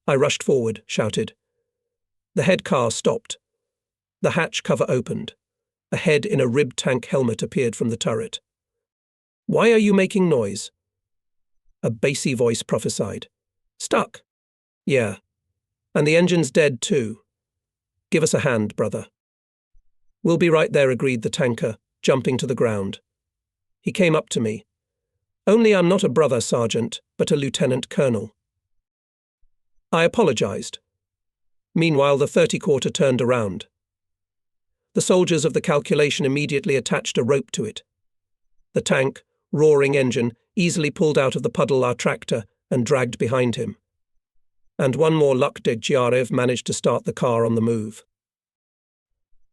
A: I rushed forward, shouted. The head car stopped. The hatch cover opened. A head in a ribbed tank helmet appeared from the turret. Why are you making noise? A bassy voice prophesied. Stuck. Yeah. And the engine's dead too. Give us a hand, brother. We'll be right there, agreed the tanker, jumping to the ground. He came up to me. Only I'm not a brother, Sergeant, but a lieutenant colonel. I apologized. Meanwhile, the 30 Quarter turned around. The soldiers of the calculation immediately attached a rope to it. The tank, roaring engine, easily pulled out of the puddle our tractor and dragged behind him. And one more luck, Degtyarev managed to start the car on the move.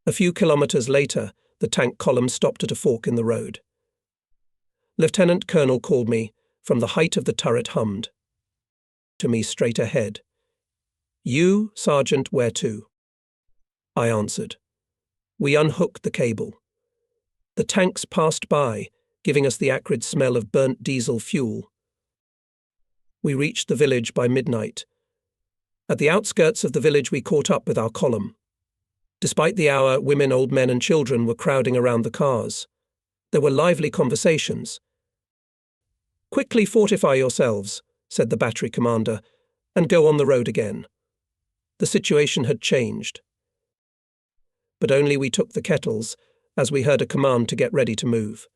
A: A few kilometers later, the tank column stopped at a fork in the road. Lieutenant Colonel called me. From the height of the turret hummed. To me straight ahead. You, Sergeant, where to? I answered. We unhooked the cable. The tanks passed by, giving us the acrid smell of burnt diesel fuel. We reached the village by midnight. At the outskirts of the village we caught up with our column. Despite the hour, women, old men and children were crowding around the cars. There were lively conversations. Quickly fortify yourselves, said the battery commander, and go on the road again. The situation had changed. But only we took the kettles, as we heard a command to get ready to move.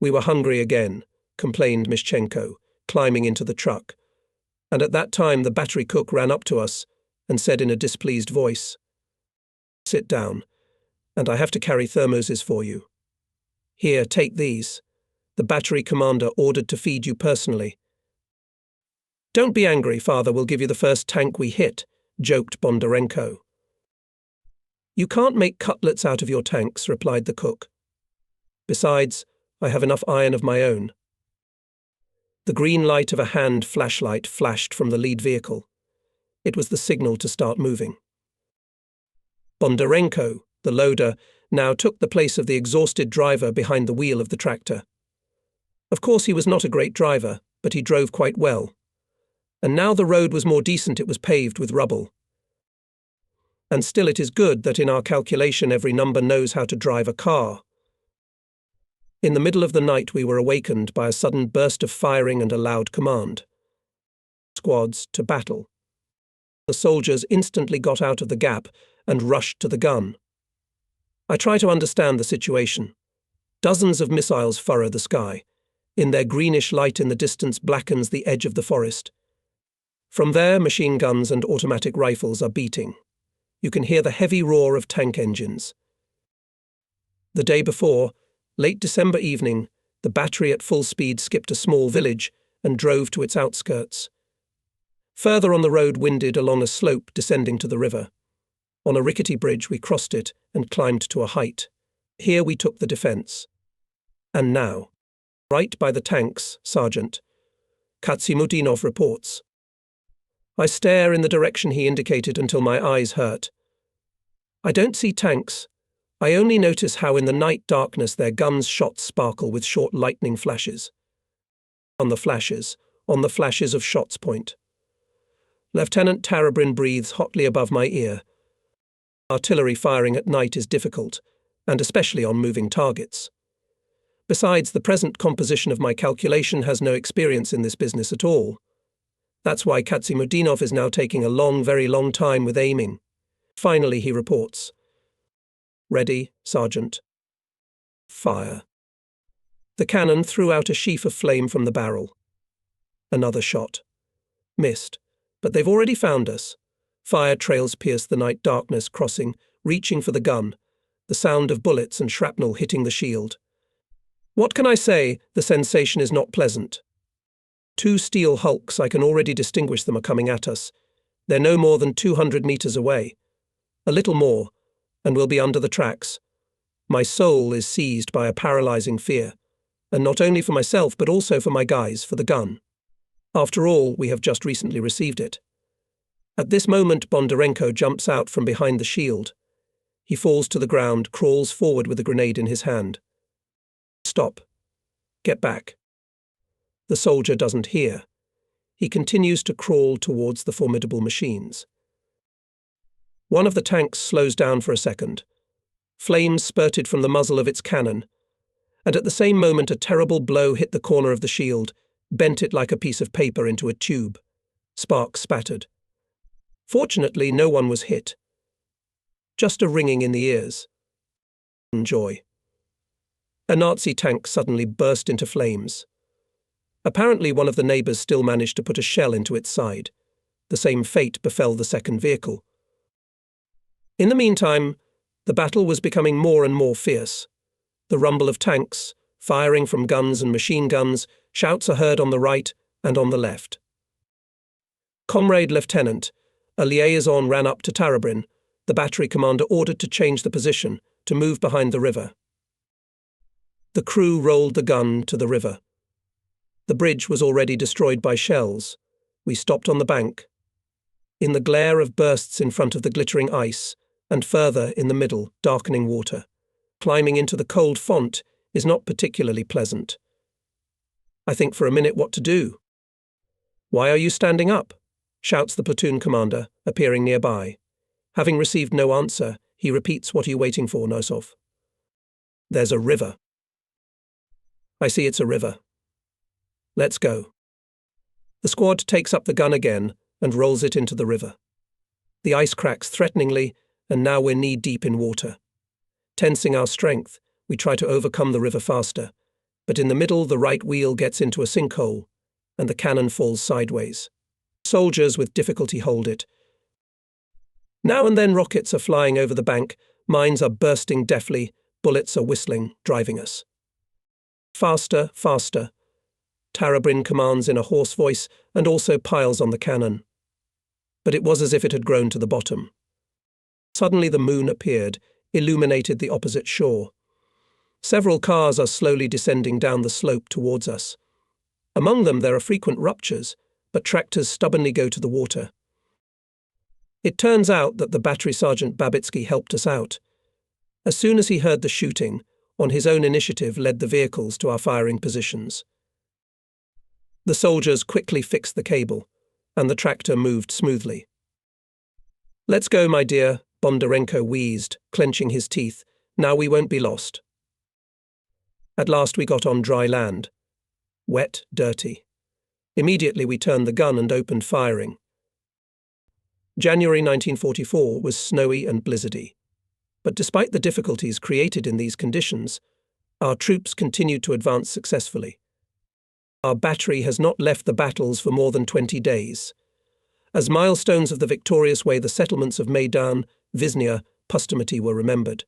A: We were hungry again, complained Mishchenko, climbing into the truck. And at that time the battery cook ran up to us and said in a displeased voice, Sit down, and I have to carry thermoses for you. Here, take these. The battery commander ordered to feed you personally. Don't be angry, Father will give you the first tank we hit, joked Bondarenko. You can't make cutlets out of your tanks, replied the cook. Besides, I have enough iron of my own. The green light of a hand flashlight flashed from the lead vehicle. It was the signal to start moving. Bondarenko, the loader, now took the place of the exhausted driver behind the wheel of the tractor. Of course, he was not a great driver, but he drove quite well. And now the road was more decent, it was paved with rubble. And still it is good that in our calculation every number knows how to drive a car. In the middle of the night we were awakened by a sudden burst of firing and a loud command. Squads to battle. The soldiers instantly got out of the gap and rushed to the gun. I try to understand the situation. Dozens of missiles furrow the sky. In their greenish light in the distance blackens the edge of the forest. From there, machine guns and automatic rifles are beating. You can hear the heavy roar of tank engines. The day before, late December evening, the battery at full speed skipped a small village and drove to its outskirts. Further on the road winded along a slope descending to the river. On a rickety bridge we crossed it and climbed to a height. Here we took the defence. And now, right by the tanks, Sergeant. Katsimudinov reports. I stare in the direction he indicated until my eyes hurt. I don't see tanks. I only notice how in the night darkness their guns' shots sparkle with short lightning flashes. On the flashes of shots point. Lieutenant Tarabrin breathes hotly above my ear. Artillery firing at night is difficult, and especially on moving targets. Besides, the present composition of my calculation has no experience in this business at all. That's why Katsimudinov is now taking a long, very long time with aiming. Finally, he reports. Ready, Sergeant. Fire. The cannon threw out a sheaf of flame from the barrel. Another shot. Missed, but they've already found us. Fire trails pierced the night darkness, crossing, reaching for the gun, the sound of bullets and shrapnel hitting the shield. What can I say? The sensation is not pleasant. Two steel hulks, I can already distinguish them, are coming at us. They're no more than 200 meters away. A little more, and we'll be under the tracks. My soul is seized by a paralyzing fear, and not only for myself but also for my guys, for the gun. After all, we have just recently received it. At this moment, Bondarenko jumps out from behind the shield. He falls to the ground, crawls forward with a grenade in his hand. Stop. Get back. The soldier doesn't hear. He continues to crawl towards the formidable machines. One of the tanks slows down for a second. Flames spurted from the muzzle of its cannon, and at the same moment a terrible blow hit the corner of the shield, bent it like a piece of paper into a tube. Sparks spattered. Fortunately, no one was hit. Just a ringing in the ears. Joy. A Nazi tank suddenly burst into flames. Apparently one of the neighbours still managed to put a shell into its side. The same fate befell the second vehicle. In the meantime, the battle was becoming more and more fierce. The rumble of tanks, firing from guns and machine guns, shouts are heard on the right and on the left. Comrade Lieutenant, a liaison ran up to Tarabrin. The battery commander ordered to change the position, to move behind the river. The crew rolled the gun to the river. The bridge was already destroyed by shells. We stopped on the bank. In the glare of bursts in front of the glittering ice, and further in the middle, darkening water, climbing into the cold font is not particularly pleasant. I think for a minute what to do. "Why are you standing up?" shouts the platoon commander, appearing nearby. Having received no answer, he repeats, "What are you waiting for, Nosov?" "There's a river." "I see it's a river. Let's go." The squad takes up the gun again and rolls it into the river. The ice cracks threateningly, and now we're knee-deep in water. Tensing our strength, we try to overcome the river faster, but in the middle the right wheel gets into a sinkhole, and the cannon falls sideways. Soldiers with difficulty hold it. Now and then rockets are flying over the bank, mines are bursting deafly, bullets are whistling, driving us. Faster, faster. Tarabrin commands in a hoarse voice and also piles on the cannon. But it was as if it had grown to the bottom. Suddenly the moon appeared, illuminated the opposite shore. Several cars are slowly descending down the slope towards us. Among them there are frequent ruptures, but tractors stubbornly go to the water. It turns out that the battery sergeant Babitsky helped us out. As soon as he heard the shooting, on his own initiative led the vehicles to our firing positions. The soldiers quickly fixed the cable, and the tractor moved smoothly. "Let's go, my dear," Bondarenko wheezed, clenching his teeth. "Now we won't be lost." At last we got on dry land. Wet, dirty. Immediately we turned the gun and opened firing. January 1944 was snowy and blizzardy. But despite the difficulties created in these conditions, our troops continued to advance successfully. Our battery has not left the battles for more than 20 days. As milestones of the victorious way, the settlements of Maidan, Viznia, Pustomati were remembered.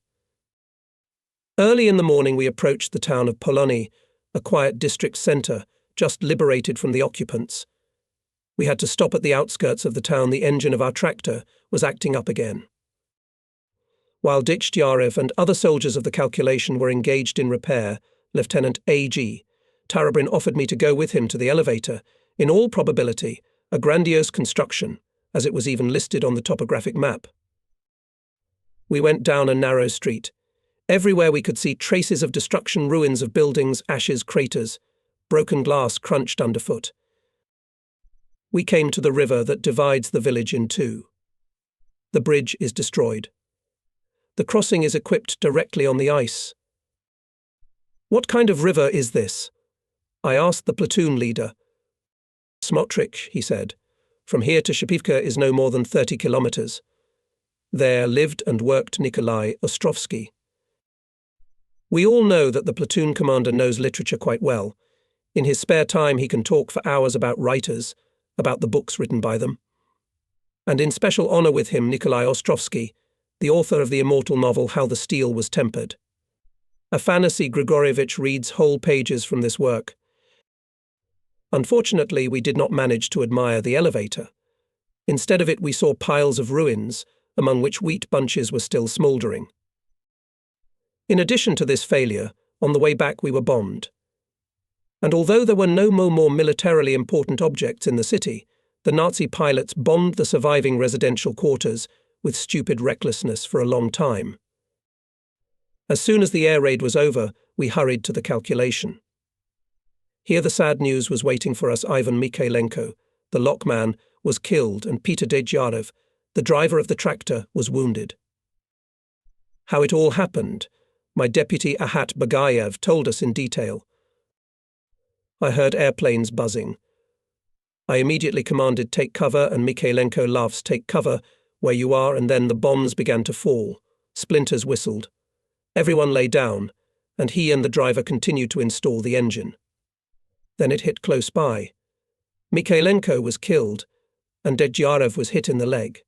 A: Early in the morning we approached the town of Polony, a quiet district centre, just liberated from the occupants. We had to stop at the outskirts of the town. The engine of our tractor was acting up again. While Dichdyarev and other soldiers of the calculation were engaged in repair, Lieutenant A.G. Tarabrin offered me to go with him to the elevator, in all probability a grandiose construction, as it was even listed on the topographic map. We went down a narrow street. Everywhere we could see traces of destruction, ruins of buildings, ashes, craters. Broken glass crunched underfoot. We came to the river that divides the village in two. The bridge is destroyed. The crossing is equipped directly on the ice. "What kind of river is this?" I asked the platoon leader. "Smotrich," he said. "From here to Shipivka is no more than 30 kilometers. There lived and worked Nikolai Ostrovsky." We all know that the platoon commander knows literature quite well. In his spare time he can talk for hours about writers, about the books written by them. And in special honor with him Nikolai Ostrovsky, the author of the immortal novel How the Steel Was Tempered. Afanasy Grigorievich reads whole pages from this work. Unfortunately, we did not manage to admire the elevator. Instead of it, we saw piles of ruins, among which wheat bunches were still smouldering. In addition to this failure, on the way back we were bombed. And although there were no more militarily important objects in the city, the Nazi pilots bombed the surviving residential quarters with stupid recklessness for a long time. As soon as the air raid was over, we hurried to the calculation. Here the sad news was waiting for us. Ivan Mikhailenko, the lockman, was killed, and Peter Dejyarev, the driver of the tractor, was wounded. How it all happened, my deputy Ahat Bagayev told us in detail. I heard airplanes buzzing. I immediately commanded take cover, and Mikhailenko laughs, take cover where you are, and then the bombs began to fall. Splinters whistled. Everyone lay down, and he and the driver continued to install the engine. Then it hit close by. Mikhailenko was killed, and Dejyarev was hit in the leg.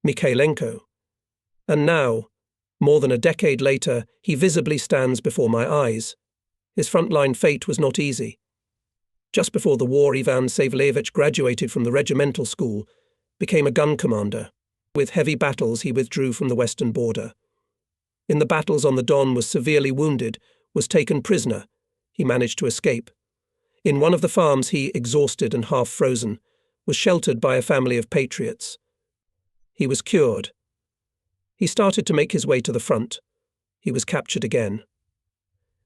A: Mikhailenko. And now, more than a decade later, he visibly stands before my eyes. His frontline fate was not easy. Just before the war, Ivan Savelevich graduated from the regimental school, became a gun commander. With heavy battles, he withdrew from the western border. In the battles on the Don, was severely wounded, was taken prisoner. He managed to escape. In one of the farms, he, exhausted and half frozen, was sheltered by a family of patriots. He was cured. He started to make his way to the front. He was captured again.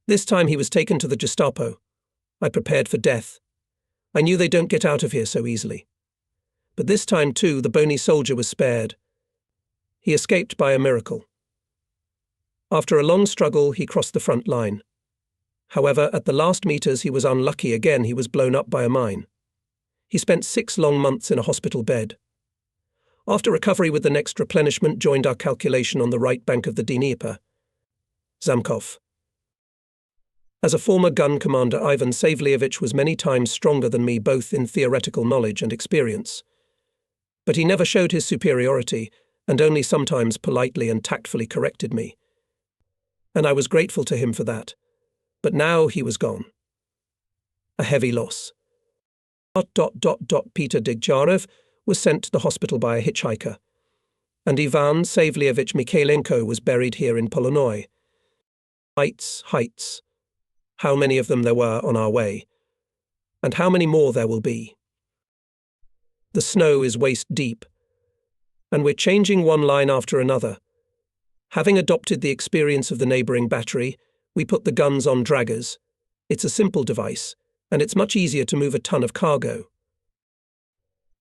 A: This time he was taken to the Gestapo. I prepared for death. I knew they don't get out of here so easily. But this time, too, the bony soldier was spared. He escaped by a miracle. After a long struggle, he crossed the front line. However, at the last meters he was unlucky again. He was blown up by a mine. He spent 6 long months in a hospital bed. After recovery with the next replenishment, joined our calculation on the right bank of the Dnieper. Zamkov. As a former gun commander, Ivan Savelevich was many times stronger than me, both in theoretical knowledge and experience. But he never showed his superiority, and only sometimes politely and tactfully corrected me. And I was grateful to him for that. But now he was gone. A heavy loss. Peter Degtyarev was sent to the hospital by a hitchhiker, and Ivan Savelevich Mikhailenko was buried here in Polonoi. Heights. How many of them there were on our way. And how many more there will be? The snow is waist deep, and we're changing one line after another. Having adopted the experience of the neighbouring battery, we put the guns on draggers. It's a simple device, and it's much easier to move a ton of cargo.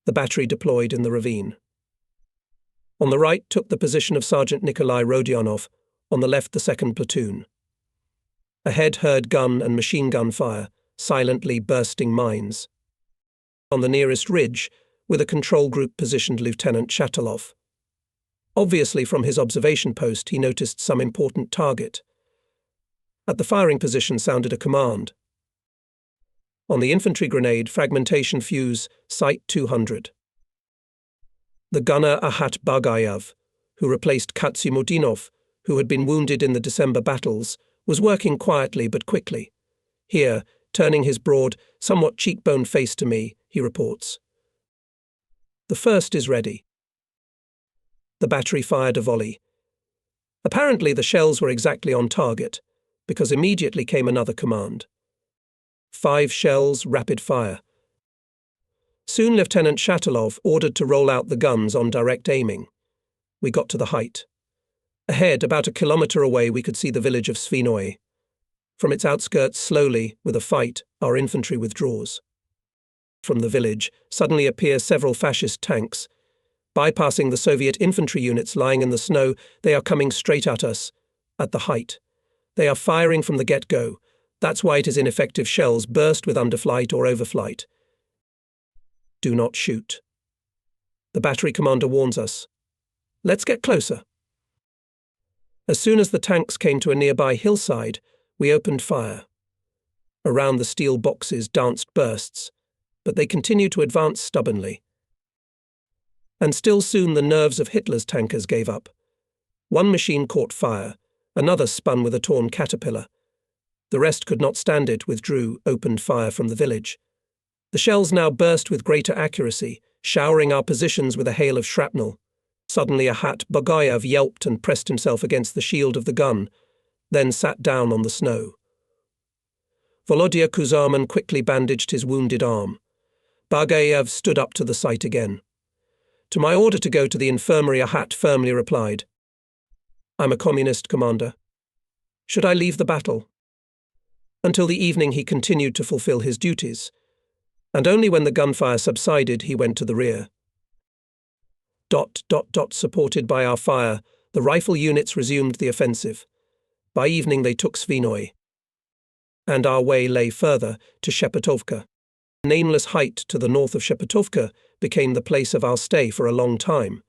A: The battery deployed in the ravine. On the right took the position of Sergeant Nikolai Rodionov, on the left the 2nd platoon. Ahead heard gun and machine gun fire, silently bursting mines. On the nearest ridge, with a control group positioned Lieutenant Shatilov. Obviously from his observation post he noticed some important target. At the firing position sounded a command. On the infantry grenade, fragmentation fuse, Site 200. The gunner Ahat Bagayev, who replaced Katsimudinov, who had been wounded in the December battles, was working quietly but quickly. Here, turning his broad, somewhat cheekbone face to me, he reports. The first is ready. The battery fired a volley. Apparently the shells were exactly on target, because immediately came another command. 5 shells, rapid fire. Soon Lieutenant Shatilov ordered to roll out the guns on direct aiming. We got to the height. Ahead, about a kilometre away, we could see the village of Svinoi. From its outskirts, slowly, with a fight, our infantry withdraws. From the village, suddenly appear several fascist tanks. Bypassing the Soviet infantry units lying in the snow, they are coming straight at us, at the height. They are firing from the get-go. That's why it is ineffective shells burst with underflight or overflight. Do not shoot. The battery commander warns us. Let's get closer. As soon as the tanks came to a nearby hillside, we opened fire. Around the steel boxes danced bursts, but they continued to advance stubbornly. And still soon the nerves of Hitler's tankers gave up. One machine caught fire, another spun with a torn caterpillar. The rest could not stand it, withdrew, opened fire from the village. The shells now burst with greater accuracy, showering our positions with a hail of shrapnel. Suddenly Ahat Bagayev yelped and pressed himself against the shield of the gun, then sat down on the snow. Volodya Kuzarman quickly bandaged his wounded arm. Bagayev stood up to the sight again. To my order to go to the infirmary, Ahat firmly replied, "I'm a communist, Commander. Should I leave the battle?" Until the evening he continued to fulfill his duties, and only when the gunfire subsided he went to the rear. Supported by our fire, the rifle units resumed the offensive. By evening they took Svinoi, and our way lay further to Shepetovka. A nameless height to the north of Shepetovka became the place of our stay for a long time.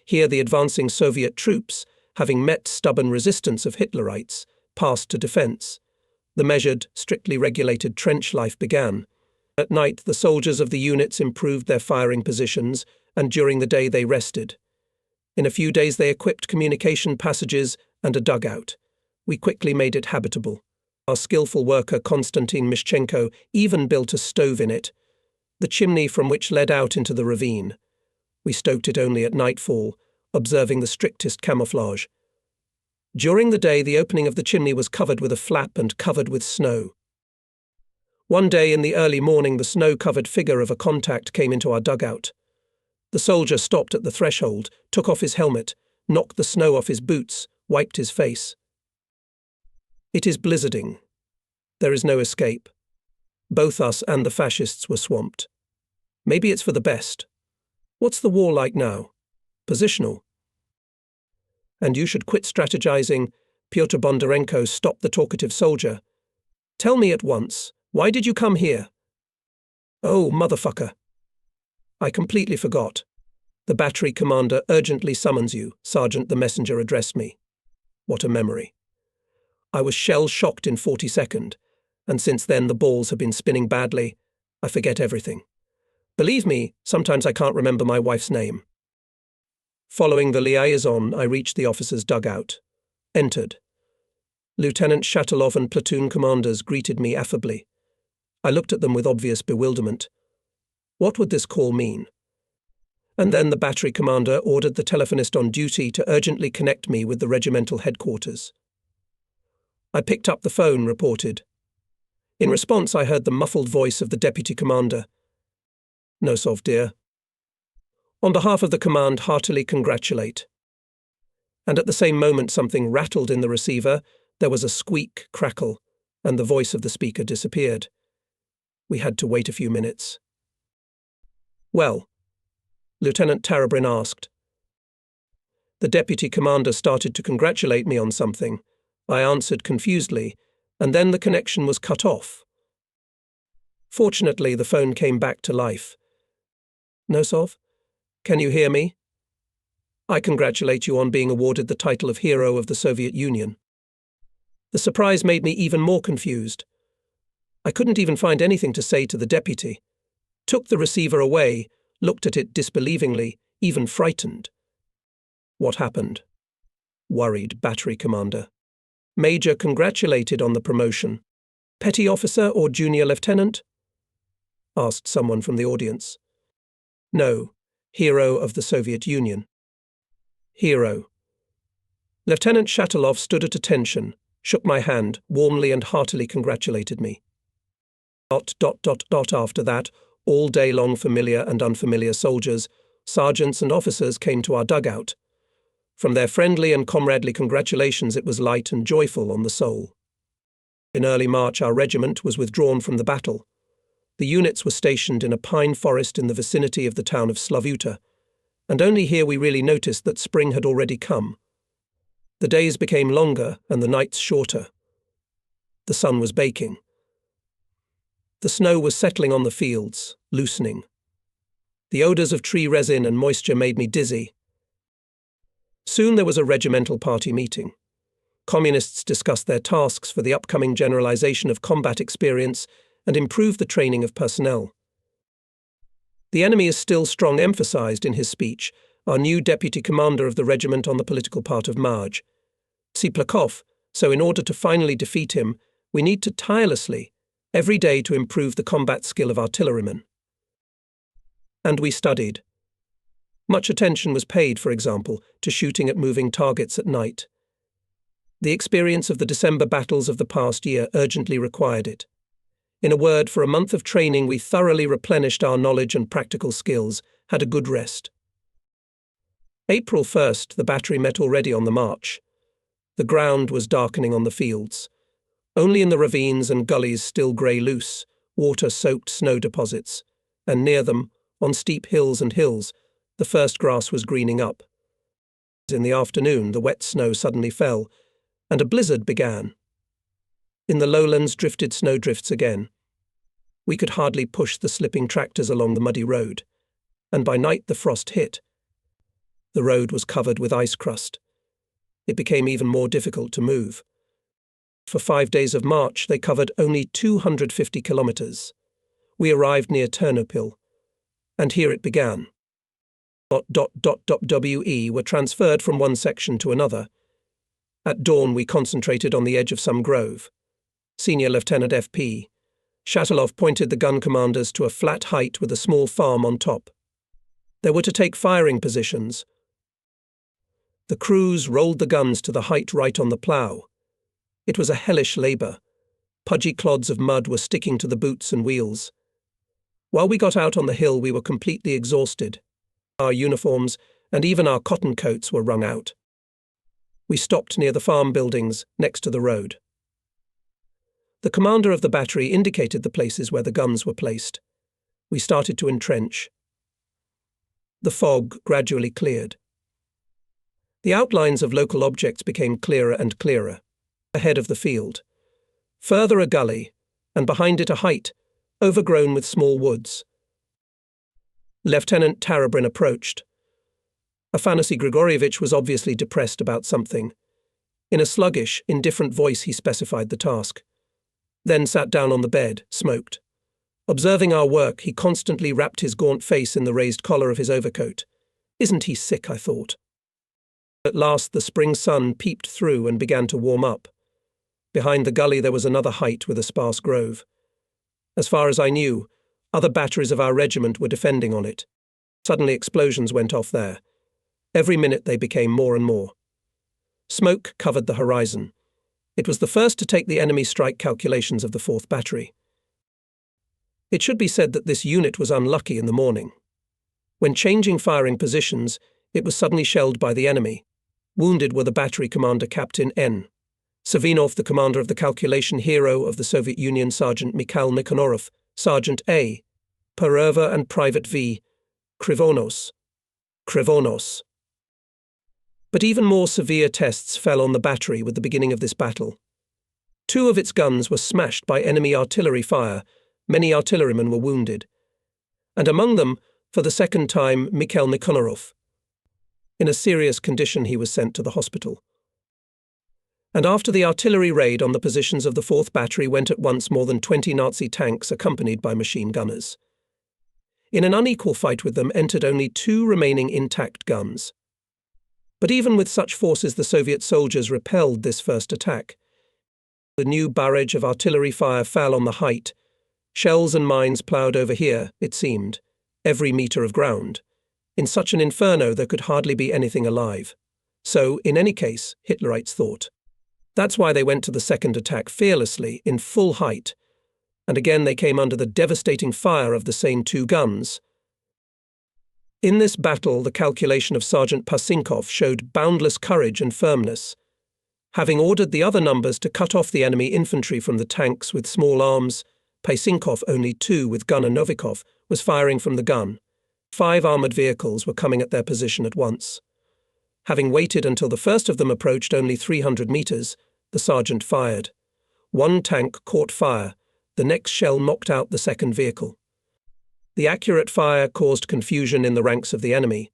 A: Here the advancing Soviet troops, having met stubborn resistance of Hitlerites, passed to defence. The measured, strictly regulated trench life began. At night the soldiers of the units improved their firing positions, and during the day they rested. In a few days they equipped communication passages and a dugout. We quickly made it habitable. Our skillful worker Konstantin Mishchenko even built a stove in it, the chimney from which led out into the ravine. We stoked it only at nightfall, observing the strictest camouflage. During the day the opening of the chimney was covered with a flap and covered with snow. One day in the early morning the snow-covered figure of a contact came into our dugout. The soldier stopped at the threshold, took off his helmet, knocked the snow off his boots, wiped his face. It is blizzarding. There is no escape. Both us and the fascists were swamped. Maybe it's for the best. What's the war like now? Positional. And you should quit strategizing, Pyotr Bondarenko stopped the talkative soldier. Tell me at once, why did you come here? Oh, motherfucker. I completely forgot. The battery commander urgently summons you, Sergeant the messenger addressed me. What a memory. I was shell-shocked in 42nd, and since then the balls have been spinning badly. I forget everything. Believe me, sometimes I can't remember my wife's name. Following the liaison, I reached the officer's dugout. Entered. Lieutenant Shatilov and platoon commanders greeted me affably. I looked at them with obvious bewilderment. What would this call mean? And then the battery commander ordered the telephonist on duty to urgently connect me with the regimental headquarters. I picked up the phone, reported. In response, I heard the muffled voice of the deputy commander. "Nosov, dear. On behalf of the command, heartily congratulate." And at the same moment something rattled in the receiver, there was a squeak, crackle, and the voice of the speaker disappeared. We had to wait a few minutes. "Well?" Lieutenant Tarabrin asked. The deputy commander started to congratulate me on something. I answered confusedly, and then the connection was cut off. Fortunately, the phone came back to life. "Nosov, can you hear me? I congratulate you on being awarded the title of Hero of the Soviet Union." The surprise made me even more confused. I couldn't even find anything to say to the deputy. Took the receiver away, looked at it disbelievingly, even frightened. "What happened?" Worried battery commander. "Major congratulated on the promotion. Petty officer or junior lieutenant?" asked someone from the audience. "No, Hero of the Soviet Union." "Hero." Lieutenant Shatilov stood at attention, shook my hand, warmly and heartily congratulated me. After that, all day long familiar and unfamiliar soldiers, sergeants and officers came to our dugout. From their friendly and comradely congratulations it was light and joyful on the soul. In early March our regiment was withdrawn from the battle. The units were stationed in a pine forest in the vicinity of the town of Slavuta, and only here we really noticed that spring had already come. The days became longer and the nights shorter. The sun was baking. The snow was settling on the fields, loosening. The odours of tree resin and moisture made me dizzy. Soon there was a regimental party meeting. Communists discussed their tasks for the upcoming generalization of combat experience and improve the training of personnel. "The enemy is still strong," emphasized in his speech our new deputy commander of the regiment on the political part of Marj. Tsiplakov, so in order to finally defeat him, we need to tirelessly, every day to improve the combat skill of artillerymen. And we studied. Much attention was paid, for example, to shooting at moving targets at night. The experience of the December battles of the past year urgently required it. In a word, for a month of training we thoroughly replenished our knowledge and practical skills, had a good rest. April 1st, the battery met already on the march. The ground was darkening on the fields. Only in the ravines and gullies still grey loose, water-soaked snow deposits, and near them, on steep hills and hills, the first grass was greening up. In the afternoon, the wet snow suddenly fell, and a blizzard began. In the lowlands drifted snowdrifts again. We could hardly push the slipping tractors along the muddy road, and by night the frost hit. The road was covered with ice crust. It became even more difficult to move. For 5 days of march, they covered only 250 kilometers. We arrived near Ternopil, and here it began. WE were transferred from one section to another. At dawn, we concentrated on the edge of some grove. Senior Lieutenant FP. Shatilov pointed the gun commanders to a flat height with a small farm on top. They were to take firing positions. The crews rolled the guns to the height right on the plough. It was a hellish labour. Pudgy clods of mud were sticking to the boots and wheels. While we got out on the hill, we were completely exhausted. Our uniforms and even our cotton coats were wrung out. We stopped near the farm buildings next to the road. The commander of the battery indicated the places where the guns were placed. We started to entrench. The fog gradually cleared. The outlines of local objects became clearer and clearer. Ahead of the field. Further a gully, and behind it a height, overgrown with small woods. Lieutenant Tarabrin approached. Afanasy Grigorievich was obviously depressed about something. In a sluggish, indifferent voice he specified the task. Then sat down on the bed, smoked. Observing our work, he constantly wrapped his gaunt face in the raised collar of his overcoat. Isn't he sick, I thought. At last the spring sun peeped through and began to warm up. Behind the gully there was another height with a sparse grove. As far as I knew, other batteries of our regiment were defending on it. Suddenly explosions went off there. Every minute they became more and more. Smoke covered the horizon. It was the first to take the enemy strike calculations of the 4th Battery. It should be said that this unit was unlucky in the morning. When changing firing positions, it was suddenly shelled by the enemy. Wounded were the battery commander Captain N. Savinov, the commander of the calculation hero of the Soviet Union, Sergeant Mikhail Nikanorov, Sergeant A. Pererva, and Private V. Krivonos. But even more severe tests fell on the battery with the beginning of this battle. 2 of its guns were smashed by enemy artillery fire. Many artillerymen were wounded. And among them, for the second time, Mikhail Nikanorov. In a serious condition, he was sent to the hospital. And after the artillery raid on the positions of the 4th Battery went at once more than 20 Nazi tanks accompanied by machine gunners. In an unequal fight with them entered only 2 remaining intact guns. But even with such forces, the Soviet soldiers repelled this first attack. The new barrage of artillery fire fell on the height. Shells and mines ploughed over here, it seemed, every metre of ground. In such an inferno there could hardly be anything alive. So, in any case, Hitlerites thought. That's why they went to the second attack fearlessly, in full height. And again they came under the devastating fire of the same 2 guns. In this battle, the calculation of Sergeant Pasinkov showed boundless courage and firmness. Having ordered the other numbers to cut off the enemy infantry from the tanks with small arms, Pasinkov, only 2 with gunner Novikov, was firing from the gun. 5 armoured vehicles were coming at their position at once. Having waited until the first of them approached only 300 metres, the sergeant fired. 1 tank caught fire. The next shell knocked out the second vehicle. The accurate fire caused confusion in the ranks of the enemy.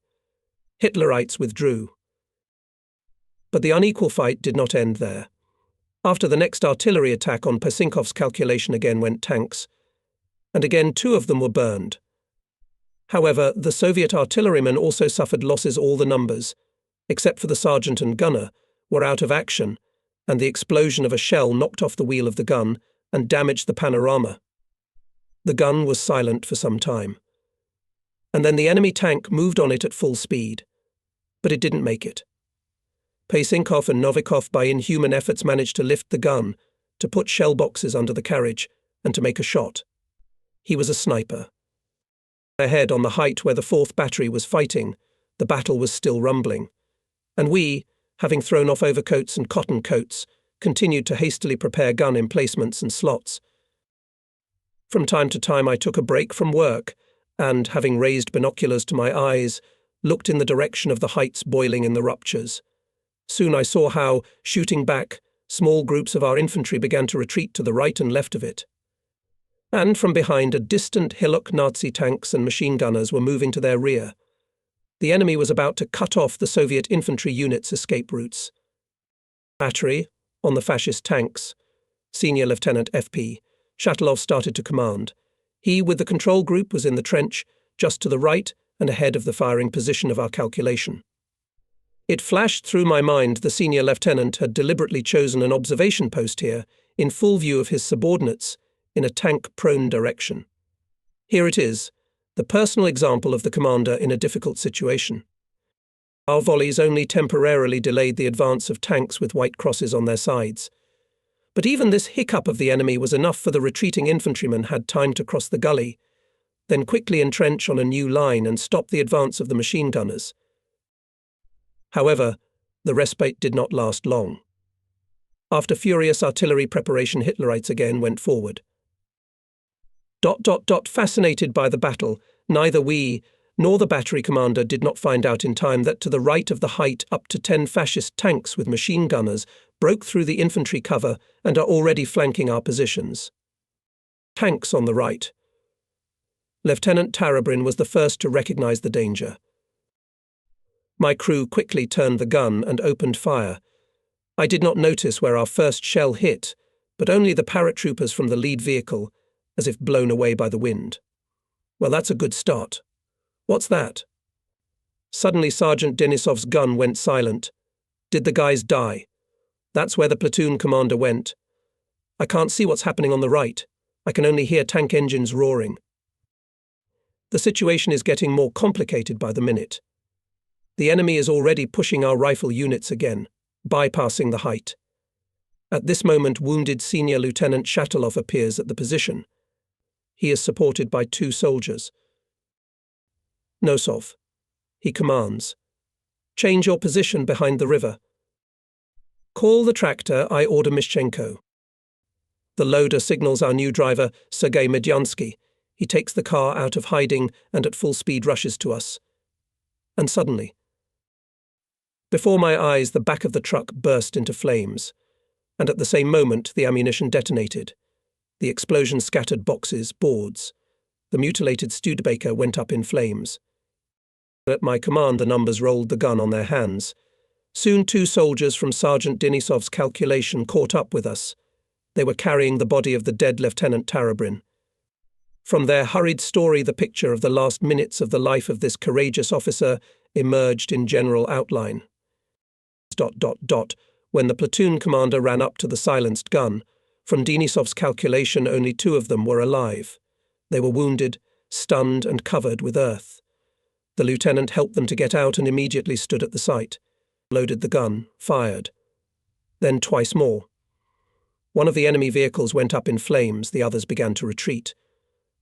A: Hitlerites withdrew. But the unequal fight did not end there. After the next artillery attack on Pasinkov's calculation again went tanks, and again 2 of them were burned. However, the Soviet artillerymen also suffered losses. All the numbers, except for the sergeant and gunner, were out of action, and the explosion of a shell knocked off the wheel of the gun and damaged the panorama. The gun was silent for some time. And then the enemy tank moved on it at full speed. But it didn't make it. Pasinkov and Novikov by inhuman efforts managed to lift the gun, to put shell boxes under the carriage, and to make a shot. He was a sniper. Ahead on the height where the 4th Battery was fighting, the battle was still rumbling. And we, having thrown off overcoats and cotton coats, continued to hastily prepare gun emplacements and slots. From time to time I took a break from work and, having raised binoculars to my eyes, looked in the direction of the heights boiling in the ruptures. Soon I saw how, shooting back, small groups of our infantry began to retreat to the right and left of it. And from behind, a distant hillock Nazi tanks and machine gunners were moving to their rear. The enemy was about to cut off the Soviet infantry units' escape routes. Battery, on the fascist tanks, Senior Lieutenant F.P. Shatilov started to command. He, with the control group, was in the trench, just to the right and ahead of the firing position of our calculation. It flashed through my mind the senior lieutenant had deliberately chosen an observation post here, in full view of his subordinates, in a tank-prone direction. Here it is, the personal example of the commander in a difficult situation. Our volleys only temporarily delayed the advance of tanks with white crosses on their sides. But even this hiccup of the enemy was enough for the retreating infantrymen had time to cross the gully, then quickly entrench on a new line and stop the advance of the machine gunners. However, the respite did not last long. After furious artillery preparation, Hitlerites again went forward. Fascinated by the battle, neither we nor the battery commander did not find out in time that to the right of the height up to 10 fascist tanks with machine gunners broke through the infantry cover and are already flanking our positions. Tanks on the right. Lieutenant Tarabrin was the first to recognize the danger. My crew quickly turned the gun and opened fire. I did not notice where our first shell hit, but only the paratroopers from the lead vehicle, as if blown away by the wind. Well, that's a good start. What's that? Suddenly Sergeant Denisov's gun went silent. Did the guys die? That's where the platoon commander went. I can't see what's happening on the right. I can only hear tank engines roaring. The situation is getting more complicated by the minute. The enemy is already pushing our rifle units again, bypassing the height. At this moment, wounded Senior Lieutenant Shatilov appears at the position. He is supported by 2 soldiers. Nosov, he commands. Change your position behind the river. Call the tractor, I order Mishchenko. The loader signals our new driver, Sergei Medyansky. He takes the car out of hiding and at full speed rushes to us. And suddenly, before my eyes, the back of the truck burst into flames, and at the same moment the ammunition detonated. The explosion scattered boxes, boards. The mutilated Studebaker went up in flames. At my command, the numbers rolled the gun on their hands. Soon 2 soldiers from Sergeant Denisov's calculation caught up with us. They were carrying the body of the dead Lieutenant Tarabrin. From their hurried story, the picture of the last minutes of the life of this courageous officer emerged in general outline. When the platoon commander ran up to the silenced gun, from Denisov's calculation only 2 of them were alive. They were wounded, stunned and covered with earth. The lieutenant helped them to get out and immediately stood at the site, loaded the gun, fired. Then twice more. One of the enemy vehicles went up in flames, the others began to retreat.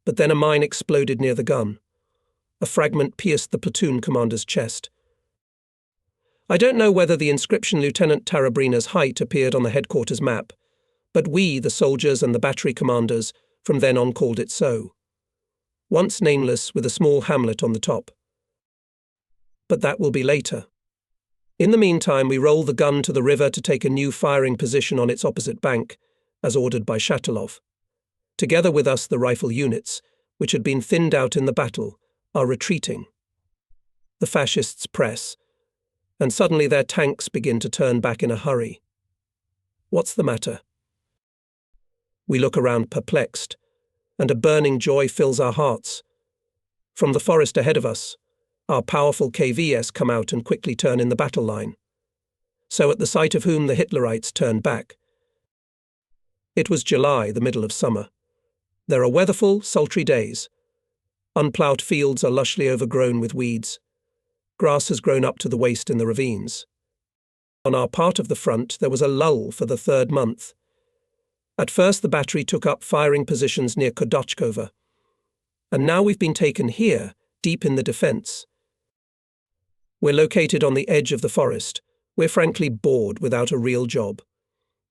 A: But then a mine exploded near the gun. A fragment pierced the platoon commander's chest. I don't know whether the inscription Lieutenant Tarabrina's height appeared on the headquarters map, but we, the soldiers and the battery commanders, from then on called it so. Once nameless, with a small hamlet on the top. But that will be later. In the meantime, we roll the gun to the river to take a new firing position on its opposite bank, as ordered by Shatilov. Together with us, the rifle units, which had been thinned out in the battle, are retreating. The fascists press, and suddenly their tanks begin to turn back in a hurry. What's the matter? We look around perplexed, and a burning joy fills our hearts. From the forest ahead of us, our powerful KVS come out and quickly turn in the battle line. So at the sight of whom the Hitlerites turn back. It was July, the middle of summer. There are weatherful, sultry days. Unploughed fields are lushly overgrown with weeds. Grass has grown up to the waist in the ravines. On our part of the front, there was a lull for the 3rd month. At first, the battery took up firing positions near Kodochkova. And now we've been taken here, deep in the defence. We're located on the edge of the forest. We're frankly bored without a real job.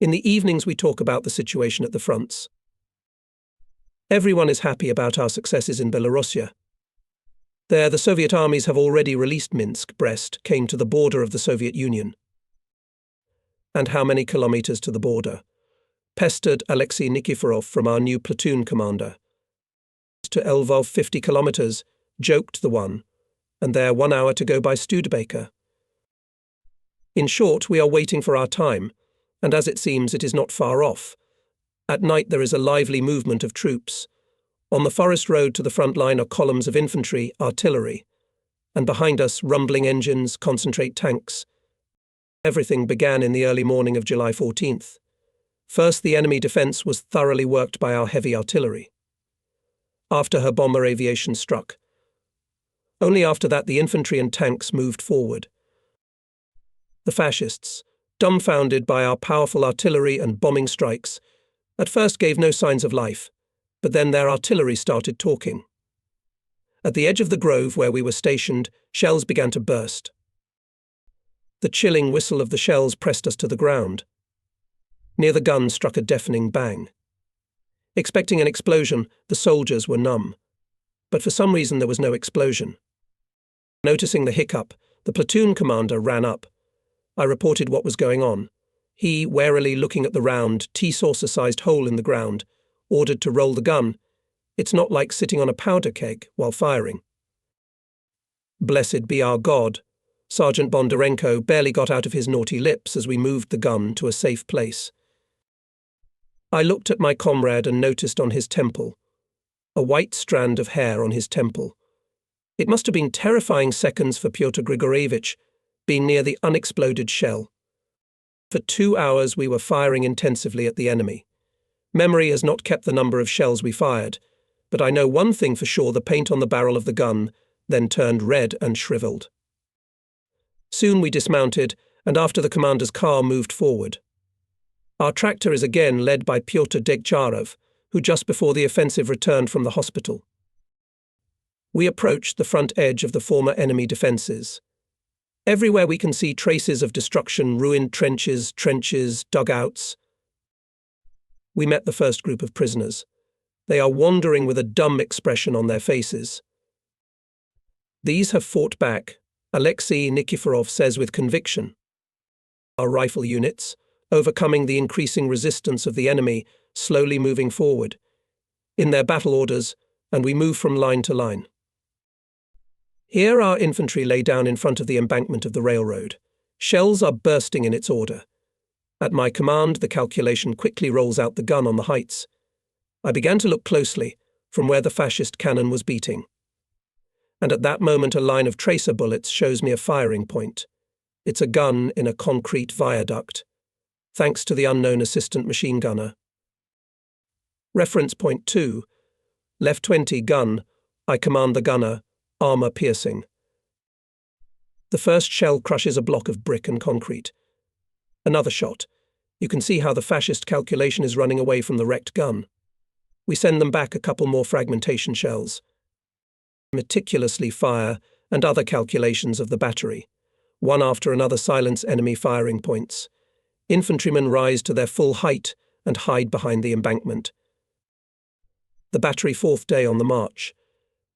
A: In the evenings, we talk about the situation at the fronts. Everyone is happy about our successes in Belorussia. There, the Soviet armies have already released Minsk. Brest came to the border of the Soviet Union. And how many kilometers to the border? Pestered Alexei Nikiforov from our new platoon commander. To Lvov 50 kilometers, joked the one, and there 1 hour to go by Studebaker. In short, we are waiting for our time, and as it seems, it is not far off. At night there is a lively movement of troops. On the forest road to the front line are columns of infantry, artillery, and behind us rumbling engines, concentrate tanks. Everything began in the early morning of July 14th. First, the enemy defence was thoroughly worked by our heavy artillery. After her bomber aviation struck. Only after that the infantry and tanks moved forward. The fascists, dumbfounded by our powerful artillery and bombing strikes, at first gave no signs of life, but then their artillery started talking. At the edge of the grove where we were stationed, shells began to burst. The chilling whistle of the shells pressed us to the ground. Near the gun struck a deafening bang. Expecting an explosion, the soldiers were numb. But for some reason there was no explosion. Noticing the hiccup, the platoon commander ran up. I reported what was going on. He, warily looking at the round, tea-saucer-sized hole in the ground, ordered to roll the gun. It's not like sitting on a powder keg while firing. Blessed be our God. Sergeant Bondarenko barely got out of his naughty lips as we moved the gun to a safe place. I looked at my comrade and noticed on his temple a white strand of hair on his temple. It must have been terrifying seconds for Pyotr Grigorievich, being near the unexploded shell. For 2 hours we were firing intensively at the enemy. Memory has not kept the number of shells we fired, but I know one thing for sure: the paint on the barrel of the gun then turned red and shriveled. Soon we dismounted, and after the commander's car moved forward. Our tractor is again led by Pyotr Degcharov, who just before the offensive returned from the hospital. We approach the front edge of the former enemy defences. Everywhere we can see traces of destruction, ruined trenches, dugouts. We met the first group of prisoners. They are wandering with a dumb expression on their faces. These have fought back, Alexei Nikiforov says with conviction. Our rifle units, overcoming the increasing resistance of the enemy, slowly moving forward, in their battle orders, and we move from line to line. Here our infantry lay down in front of the embankment of the railroad. Shells are bursting in its order. At my command, the calculation quickly rolls out the gun on the heights. I began to look closely, from where the fascist cannon was beating. And at that moment a line of tracer bullets shows me a firing point. It's a gun in a concrete viaduct, thanks to the unknown assistant machine gunner. Reference point 2, left 20 gun, I command the gunner, armour piercing. The first shell crushes a block of brick and concrete. Another shot. You can see how the fascist calculation is running away from the wrecked gun. We send them back a couple more fragmentation shells. Meticulously fire and other calculations of the battery. One after another silence enemy firing points. Infantrymen rise to their full height and hide behind the embankment. The battery fourth day on the march.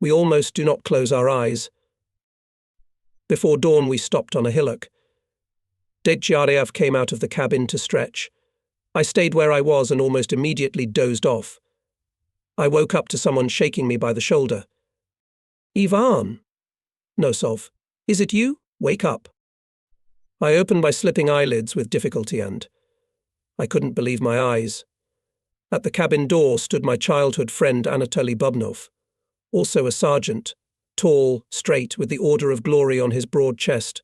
A: We almost do not close our eyes. Before dawn we stopped on a hillock. Degcharov came out of the cabin to stretch. I stayed where I was and almost immediately dozed off. I woke up to someone shaking me by the shoulder. Ivan! Nosov, is it you? Wake up. I opened my slipping eyelids with difficulty and I couldn't believe my eyes. At the cabin door stood my childhood friend Anatoly Bubnov, also a sergeant, tall, straight, with the Order of Glory on his broad chest.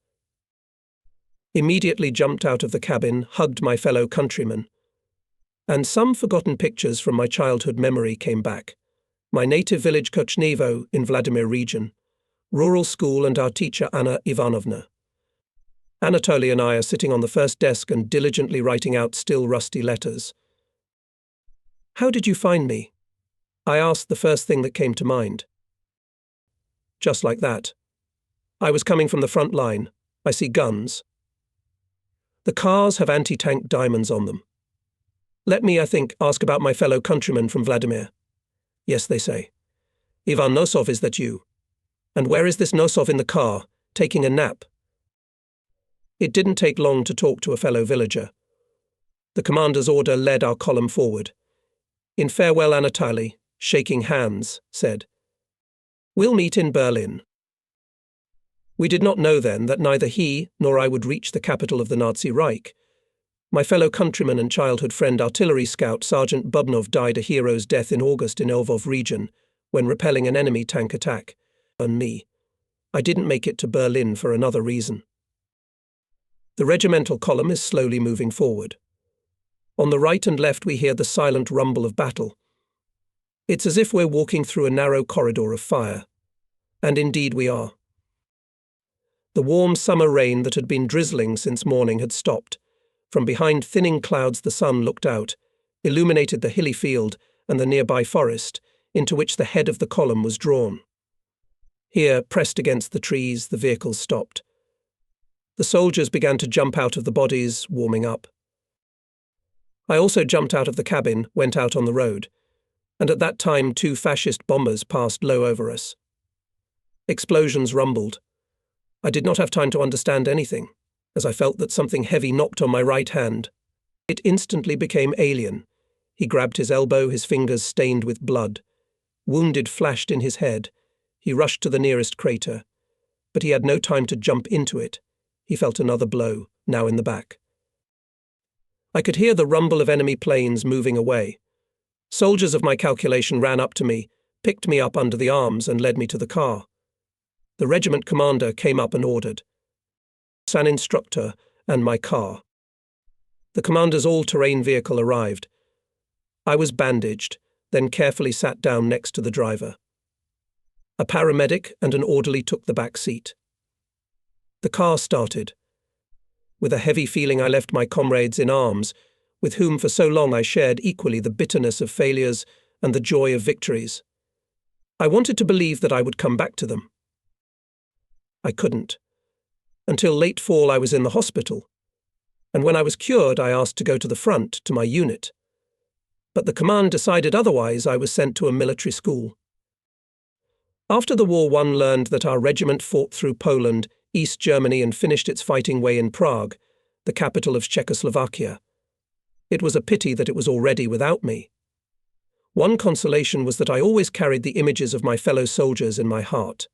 A: Immediately jumped out of the cabin, hugged my fellow countrymen. And some forgotten pictures from my childhood memory came back. My native village Kochnevo in Vladimir region, rural school and our teacher Anna Ivanovna. Anatoly and I are sitting on the first desk and diligently writing out still rusty letters. How did you find me? I asked the first thing that came to mind. Just like that. I was coming from the front line. I see guns. The cars have anti-tank diamonds on them. Let me, I think, ask about my fellow countrymen from Vladimir. Yes, they say. Ivan Nosov, is that you? And where is this Nosov in the car, taking a nap? It didn't take long to talk to a fellow villager. The commander's order led our column forward. In farewell, Anatoly, shaking hands, said, "We'll meet in Berlin." We did not know then that neither he nor I would reach the capital of the Nazi Reich. My fellow countryman and childhood friend artillery scout Sergeant Bubnov died a hero's death in August in Lvov region when repelling an enemy tank attack. And me. I didn't make it to Berlin for another reason. The regimental column is slowly moving forward. On the right and left we hear the silent rumble of battle. It's as if we're walking through a narrow corridor of fire. And indeed we are. The warm summer rain that had been drizzling since morning had stopped. From behind thinning clouds the sun looked out, illuminated the hilly field and the nearby forest, into which the head of the column was drawn. Here, pressed against the trees, the vehicles stopped. The soldiers began to jump out of the bodies, warming up. I also jumped out of the cabin, went out on the road, and at that time 2 fascist bombers passed low over us. Explosions rumbled. I did not have time to understand anything, as I felt that something heavy knocked on my right hand. It instantly became alien. He grabbed his elbow, his fingers stained with blood. Wounded flashed in his head. He rushed to the nearest crater. But he had no time to jump into it. He felt another blow, now in the back. I could hear the rumble of enemy planes moving away. Soldiers of my calculation ran up to me, picked me up under the arms and led me to the car. The regiment commander came up and ordered. An instructor and my car. The commander's all-terrain vehicle arrived. I was bandaged, then carefully sat down next to the driver. A paramedic and an orderly took the back seat. The car started. With a heavy feeling I left my comrades in arms, with whom for so long I shared equally the bitterness of failures and the joy of victories. I wanted to believe that I would come back to them. I couldn't. Until late fall I was in the hospital, and when I was cured I asked to go to the front, to my unit. But the command decided otherwise. I was sent to a military school. After the war, one learned that our regiment fought through Poland, East Germany, and finished its fighting way in Prague, the capital of Czechoslovakia. It was a pity that it was already without me. One consolation was that I always carried the images of my fellow soldiers in my heart.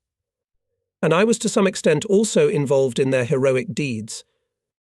A: And I was to some extent also involved in their heroic deeds,